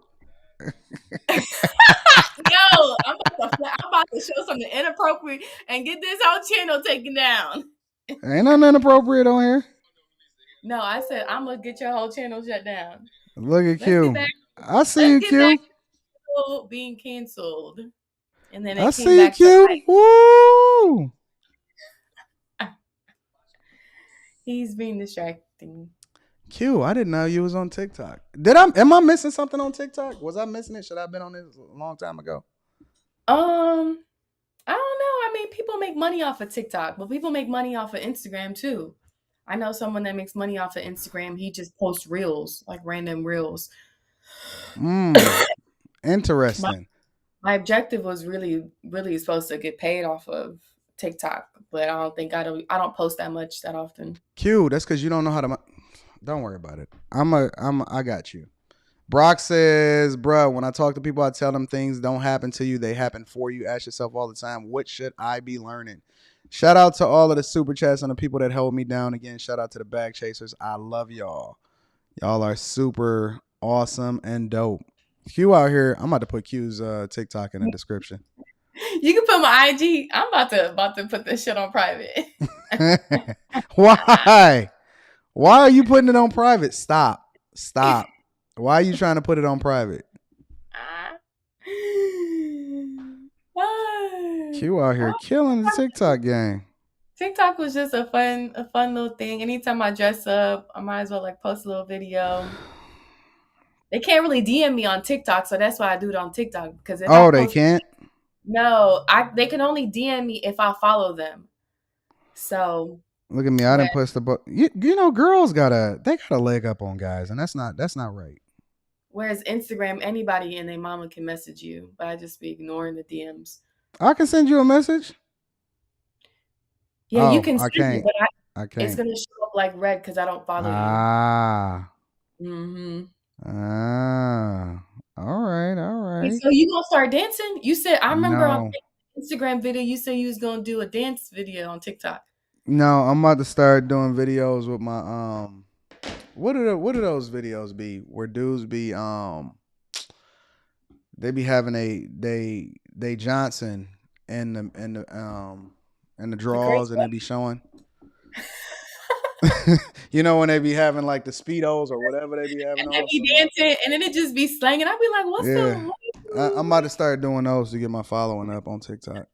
Yo, I'm about to show something inappropriate and get this whole channel taken down. Ain't nothing inappropriate on here. No, I said I'm gonna get your whole channel shut down. Look at Let's Q. get back. I see Let's you, get Q. back to being canceled, and then I it came see you, back to Q. like Woo. he's being distracting. Q, I didn't know you was on TikTok. Am I missing something on TikTok? Was I missing it? Should I have been on this a long time ago? I don't know. I mean, people make money off of TikTok, but people make money off of Instagram too. I know someone that makes money off of Instagram. He just posts reels, like random reels. Interesting. My objective was really, really supposed to get paid off of TikTok, but I don't post that much that often. Q, that's because you don't know how to. Don't worry about it. I got you. Brock says, bruh, when I talk to people, I tell them things don't happen to you. They happen for you. Ask yourself all the time, what should I be learning? Shout out to all of the super chats and the people that held me down. Again, shout out to the bag chasers. I love y'all. Y'all are super awesome and dope. Q out here. I'm about to put Q's TikTok in the description. You can put my IG. I'm about to put this shit on private. Why? Why are you putting it on private? Stop. Why are you trying to put it on private? Q out here killing the TikTok game. TikTok was just a fun little thing. Anytime I dress up, I might as well like post a little video. They can't really DM me on TikTok, so that's why I do it on TikTok. Because they can't? No, they can only DM me if I follow them. So look at me. I didn't push the button. You know, girls got a leg up on guys, and that's not right. Whereas Instagram, anybody and their mama can message you, but I just be ignoring the DMs. I can send you a message. Yeah, you can I send can't. it, but I It's can't. gonna show up like red because I don't follow you. Ah. Mm-hmm. Ah. All right. All Hey, right. so you gonna start dancing? You said I remember on No. the Instagram video you said you was gonna do a dance video on TikTok. No, I'm about to start doing videos with my what do those videos be where dudes be they be having they Johnson and the The crazy draws and they be showing you know when they be having like the speedos or whatever they be having and they on be some dancing and then it just be slanging. I'd be like, what's yeah. the I'm about to start doing those to get my following up on TikTok.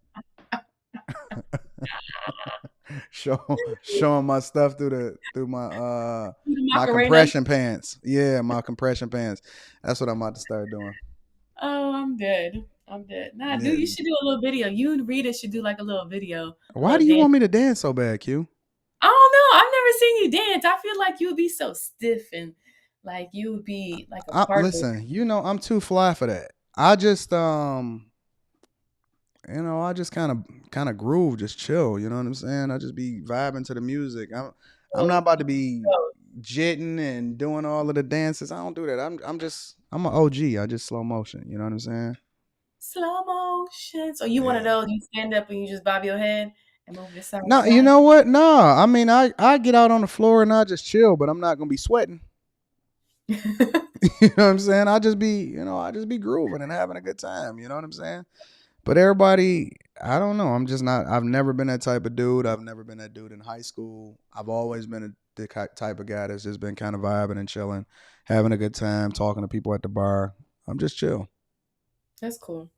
Showing my stuff through the my Macarena? compression pants. Yeah, my compression pants. That's what I'm about to start doing. Oh, I'm dead. I'm dead. Nah, dude, Yeah. you should do a little video. You and Rita should do like a little video, a Why little do you dance. want me to dance so bad, Q? I don't know. I've never seen you dance. I feel like you would be so stiff and like you would be like a party. Listen, I'm too fly for that. I just I just kind of groove, just chill. You know what I'm saying? I just be vibing to the music. I'm not about to be jitting and doing all of the dances. I don't do that. I'm an OG. I just slow motion. You know what I'm saying? Slow motion. So you one of Yeah. those you stand up and you just bob your head and move this side to No, you side. know what? No, I mean I get out on the floor and I just chill, but I'm not gonna be sweating. You know what I'm saying? I just be grooving and having a good time. You know what I'm saying? But everybody, I don't know. I'm just not. I've never been that type of dude. I've never been that dude in high school. I've always been the type of guy that's just been kind of vibing and chilling, having a good time, talking to people at the bar. I'm just chill. That's cool.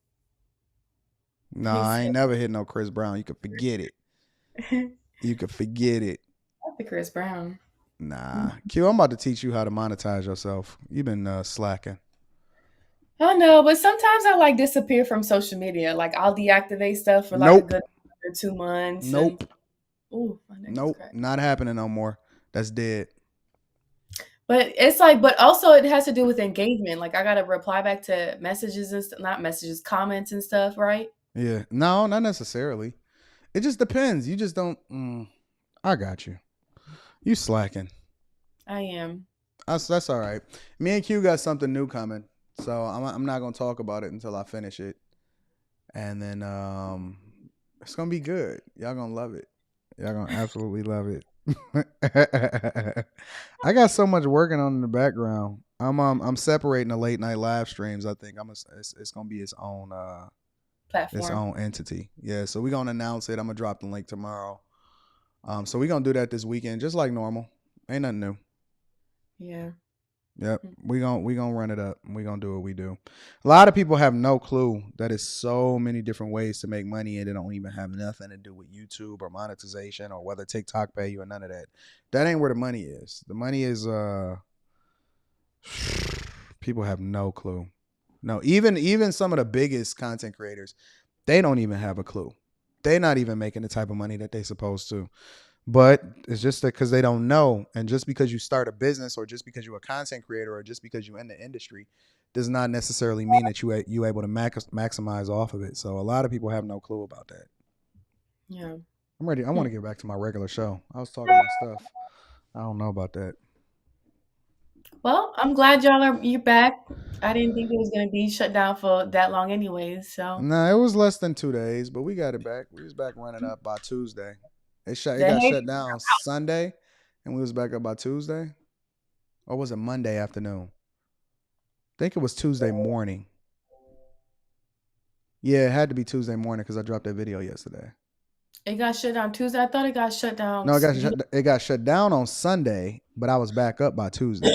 He Nah, I said, ain't never hit no Chris Brown. You could forget it. You could forget it. "That's the Chris Brown." Nah, Q, I'm about to teach you how to monetize yourself. You've been slacking. I know, but sometimes I like disappear from social media. Like I'll deactivate stuff for like a Nope. good 2 months, and Nope. ooh, my neck is Nope. cracked. Not happening no more. That's dead. But it's like, but also it has to do with engagement. Like I gotta reply back to messages and not messages, comments and stuff, right? Yeah. No, not necessarily. It just depends. You just don't. I got you. You slacking. I am. That's all right. Me and Q got something new coming, so I'm not gonna talk about it until I finish it, and then it's gonna be good. Y'all gonna love it. Y'all gonna absolutely love it. I got so much working on in the background. I'm separating the late night live streams. I think it's gonna be its Platform. own entity. Yeah. So we're gonna announce it. I'm gonna drop the link tomorrow. So we're gonna do that this weekend, just like normal. Ain't nothing new. Yeah. Yep. We gonna run it up and we gonna do what we do. A lot of people have no clue that it's so many different ways to make money and it don't even have nothing to do with YouTube or monetization or whether TikTok pay you or none of that. That ain't where the money is. The money is people have no clue. No, even some of the biggest content creators, they don't even have a clue. They're not even making the type of money that they supposed to. But it's just because they don't know. And just because you start a business or just because you're a content creator or just because you're in the industry does not necessarily mean that you able to maximize off of it. So a lot of people have no clue about that. Yeah. I'm ready. I want to get back to my regular show. I was talking my stuff. I don't know about that. Well, I'm glad you're back. I didn't think it was gonna be shut down for that long anyways, so Nah, it was less than 2 days, but we got it back. We was back running up by Tuesday. It the got hate shut down Sunday, and we was back up by Tuesday. Or was it Monday afternoon? I think it was Tuesday morning. Yeah, it had to be Tuesday morning because I dropped that video yesterday. it got shut down Tuesday. I thought it got shut down No, it got shut down on Sunday, but I was back up by Tuesday.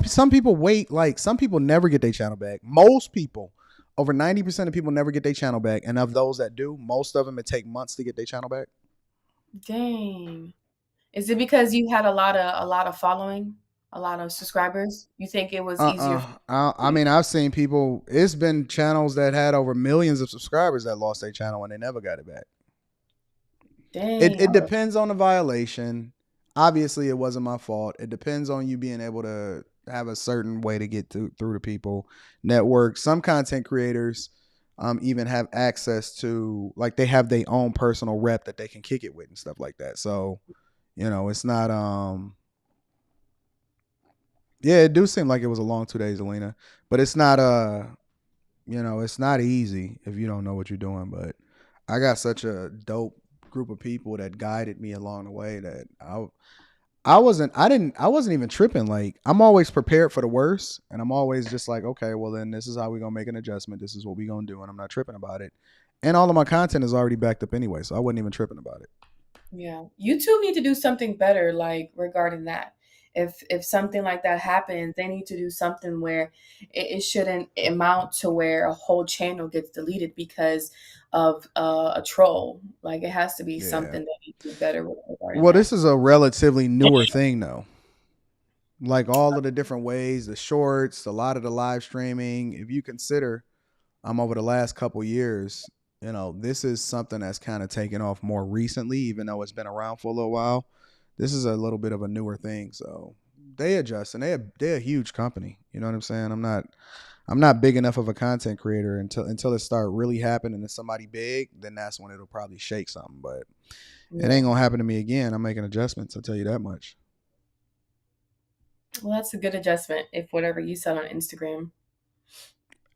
Some people wait, like some people never get their channel back. Most people, over 90% of people never get their channel back. And of those that do, most of them it take months to get their channel back. Dang. Is it because you had a lot of following, a lot of subscribers? You think it was easier for I you? mean, I've seen people, it's been channels that had over millions of subscribers that lost their channel and they never got it back. It Dang. depends on the violation. Obviously, it wasn't my fault. It depends on you being able to have a certain way to get through to people. Network. Some content creators, even have access to, like, they have their own personal rep that they can kick it with and stuff like that. So, it's not yeah, it do seem like it was a long 2 days, Alina, but it's not it's not easy if you don't know what you're doing. But I got such a dope group of people that guided me along the way that I wasn't even tripping. Like, I'm always prepared for the worst, and I'm always just like, okay, well then this is how we're gonna make an adjustment. This is what we're gonna do, and I'm not tripping about it. And all of my content is already backed up anyway, so I wasn't even tripping about it. Yeah. YouTube need to do something better, like regarding that. If something like that happens, they need to do something where it shouldn't amount to where a whole channel gets deleted because of a troll. Like it has to be Yeah. something that needs to do better with regarding Well, that. this is a relatively newer thing though. Like all of the different ways, the shorts, a lot of the live streaming. If you consider, over the last couple years, this is something that's kind of taken off more recently, even though it's been around for a little while. This is a little bit of a newer thing, so they adjust, and they're a huge company. You know what I'm saying? I'm not big enough of a content creator until it start really happening to somebody big. Then that's when it'll probably shake something. But it Yeah. ain't gonna happen to me again. I'm making adjustments. I'll tell you that much. Well, that's a good adjustment if whatever you sell on Instagram.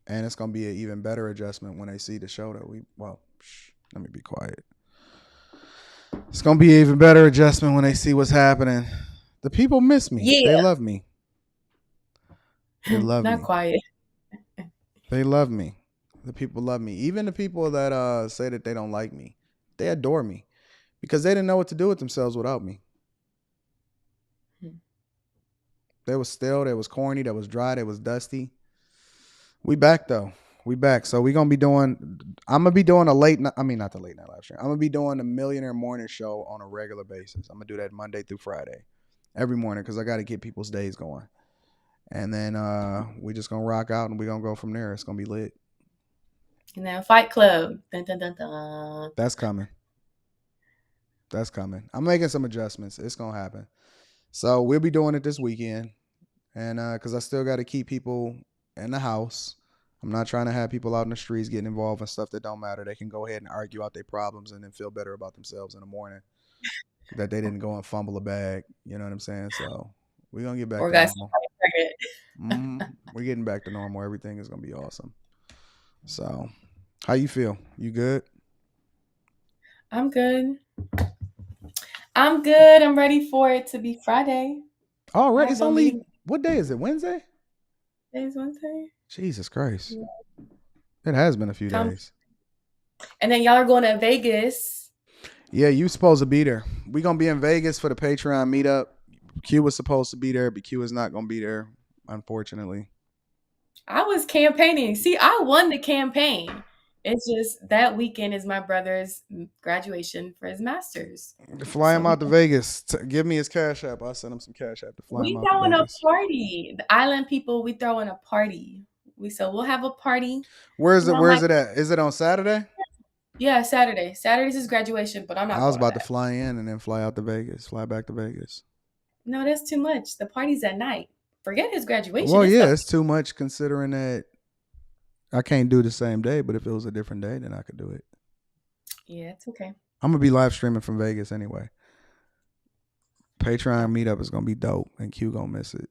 And it's gonna be an even better adjustment when they see the show that let me be quiet. It's gonna be an even better adjustment when they see what's happening. The people miss me. They Yeah. love me. They love Not me. quiet. They love me. The people love me. Even the people that say that they don't like me, they adore me because they didn't know what to do with themselves without me. They was still, they was corny, they was dry, they was dusty. We back though. We back. So I'm gonna be doing a not the late night live stream. I'm gonna be doing the Millionaire Morning Show on a regular basis. I'm gonna do that Monday through Friday, every morning, because I got to get people's days going. And then we just gonna rock out and we gonna go from there. It's gonna be lit. And then Fight Club. Dun, dun, dun, dun. That's coming. That's coming. I'm making some adjustments. It's gonna happen. So we'll be doing it this weekend, and because I still got to keep people in the house. I'm not trying to have people out in the streets getting involved in stuff that don't matter. They can go ahead and argue out their problems and then feel better about themselves in the morning that they didn't go and fumble a bag. You know what I'm saying? So we're gonna get back Or to got normal. somebody We're getting back to normal. Everything is gonna be awesome. So, how you feel? You good? I'm good. I'm good. I'm ready for it to be Friday. All I right. have It's no only, meeting. what day is it? Wednesday? Today's Wednesday. Jesus Christ! Yeah. It has been a few Time. days. And then y'all are going to Vegas. Yeah, you supposed to be there. We gonna be in Vegas for the Patreon meetup. Q was supposed to be there, but Q is not gonna be there, unfortunately. I was campaigning. See, I won the campaign. It's just that weekend is my brother's graduation for his master's. Fly So him out to Vegas. Give me his cash app. I'll send him some cash app to fly him we out to throwing a Vegas. party. The island people, we throwing a party. We'll have a party. Where is You it? know, Where is like it at? Is it on Saturday? yeah, Saturday. Saturday's his graduation, but I'm not I was going to about to that. fly in and then fly out to Vegas. Fly back to Vegas. No, that's too much. The party's at night. Forget his graduation. Well, It's yeah, the it's too much considering that I can't do the same day. But if it was a different day, then I could do it. yeah, it's okay. I'm gonna be live streaming from Vegas anyway. Patreon meetup is gonna be dope, and Q gonna miss it.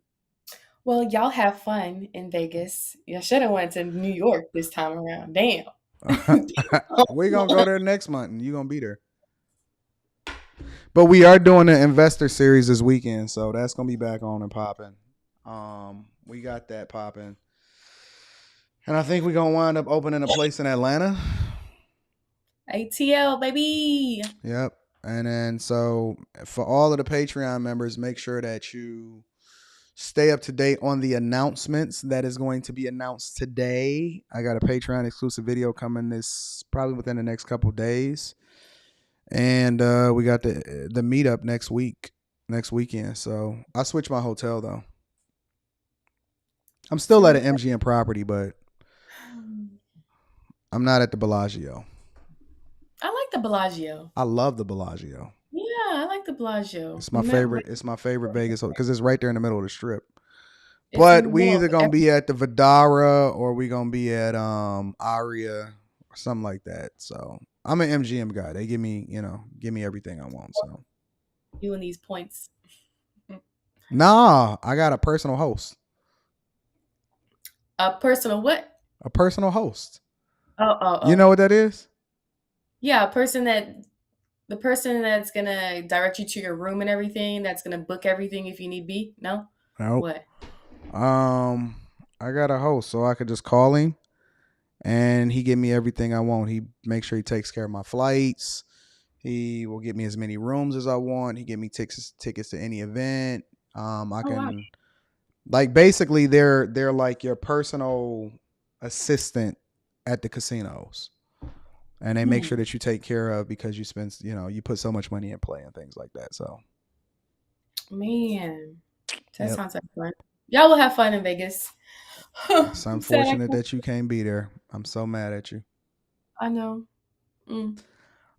Well, y'all have fun in Vegas. Y'all should have went to New York this time around. Damn. We're gonna go there next month, and you gonna be there. But we are doing an investor series this weekend, so that's gonna be back on and popping. We got that popping, and I think we're gonna wind up opening a place in Atlanta. ATL, baby. Yep. And then so for all of the Patreon members, make sure that you stay up to date on the announcements that is going to be announced today. I got a Patreon exclusive video coming this probably within the next couple days. And we got the meetup next weekend. So I switched my hotel though. I'm still at an MGM property, but I'm not at the Bellagio. I like the Bellagio. I love the Bellagio. Yeah, I like the Bellagio. It's my favorite. It's my favorite Vegas because it's right there in the middle of the strip. It's But in the we middle either of gonna be at the Vidara or we gonna be at Aria. or something like that. So I'm an MGM guy. They give me, give me everything I want. So You and these points. nah, I got a personal host. A personal what? A personal host. Oh, oh, You oh. know what that is? Yeah, a person that the person that's gonna direct you to your room and everything, that's gonna book everything if you need be? No? Nope. What? Um, I got a host, so I could just call him and he give me everything I want. He makes sure he takes care of my flights. He will get me as many rooms as I want. He give me tickets to any event. I Oh wow. can like basically they're like your personal assistant at the casinos. And they make Hmm. sure that you take care of because you spend, you put so much money in play and things like that. So, Man, that yep. sounds like fun. Y'all will have fun in Vegas. It's I'm sad I unfortunate can't. that you can't be there. I'm so mad at you. I know. Mm.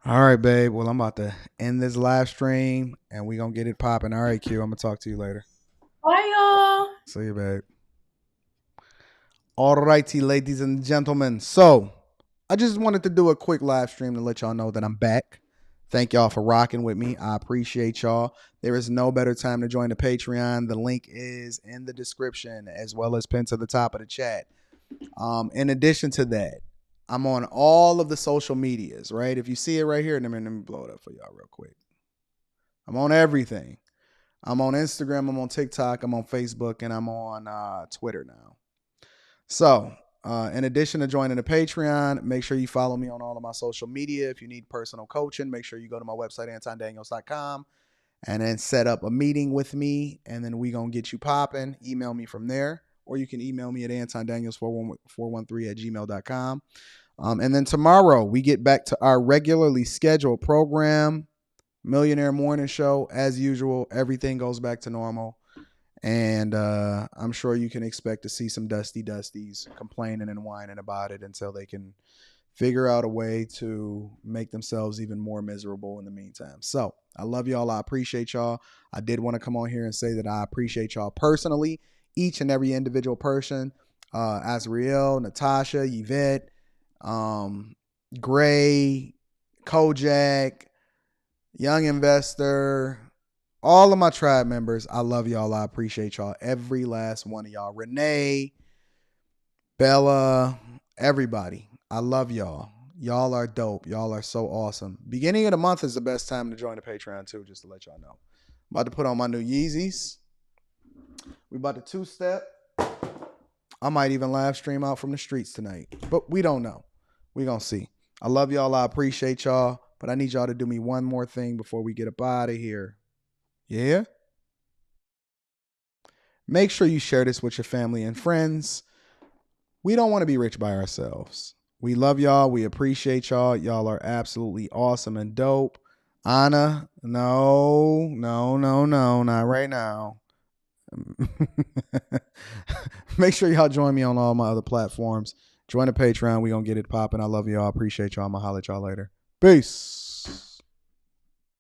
All right, babe. Well, I'm about to end this live stream and we going to get it popping. All right, Q. I'm going to talk to you later. Bye, y'all. See you, babe. All righty, ladies and gentlemen. So, I just wanted to do a quick live stream to let y'all know that I'm back. Thank y'all for rocking with me. I appreciate y'all. There is no better time to join the Patreon. The link is in the description as well as pinned to the top of the chat. In addition to that, I'm on all of the social medias, right? If you see it right here, let me blow it up for y'all real quick. I'm on everything. I'm on Instagram, I'm on TikTok, I'm on Facebook, and I'm on Twitter now. So, in addition to joining the Patreon, make sure you follow me on all of my social media. If you need personal coaching, make sure you go to my website, antondaniels.com, and then set up a meeting with me, and then we going to get you popping. Email me from there, or you can email me at antondaniels413@gmail.com. And then tomorrow, we get back to our regularly scheduled program, Millionaire Morning Show. As usual, everything goes back to normal. And I'm sure you can expect to see some dusties complaining and whining about it until they can figure out a way to make themselves even more miserable in the meantime. So I love y'all. I appreciate y'all. I did want to come on here and say that I appreciate y'all personally, each and every individual person. Azriel, Natasha, Yvette, Gray, Kojak, Young Investor, all of my tribe members. I love y'all. I appreciate y'all. Every last one of y'all. Renee, Bella, everybody. I love y'all. Y'all are dope. Y'all are so awesome. Beginning of the month is the best time to join the Patreon too, just to let y'all know. I'm about to put on my new Yeezys. We about to two-step. I might even live stream out from the streets tonight, but we don't know. We gonna see. I love y'all. I appreciate y'all, but I need y'all to do me one more thing before we get up out of here. Yeah? Make sure you share this with your family and friends. We don't want to be rich by ourselves. We love y'all. We appreciate y'all. Y'all are absolutely awesome and dope. Anna, no, not right now. Make sure y'all join me on all my other platforms. Join the Patreon. We gonna get it popping. I love y'all. I appreciate y'all. I'm gonna holler at y'all later. Peace.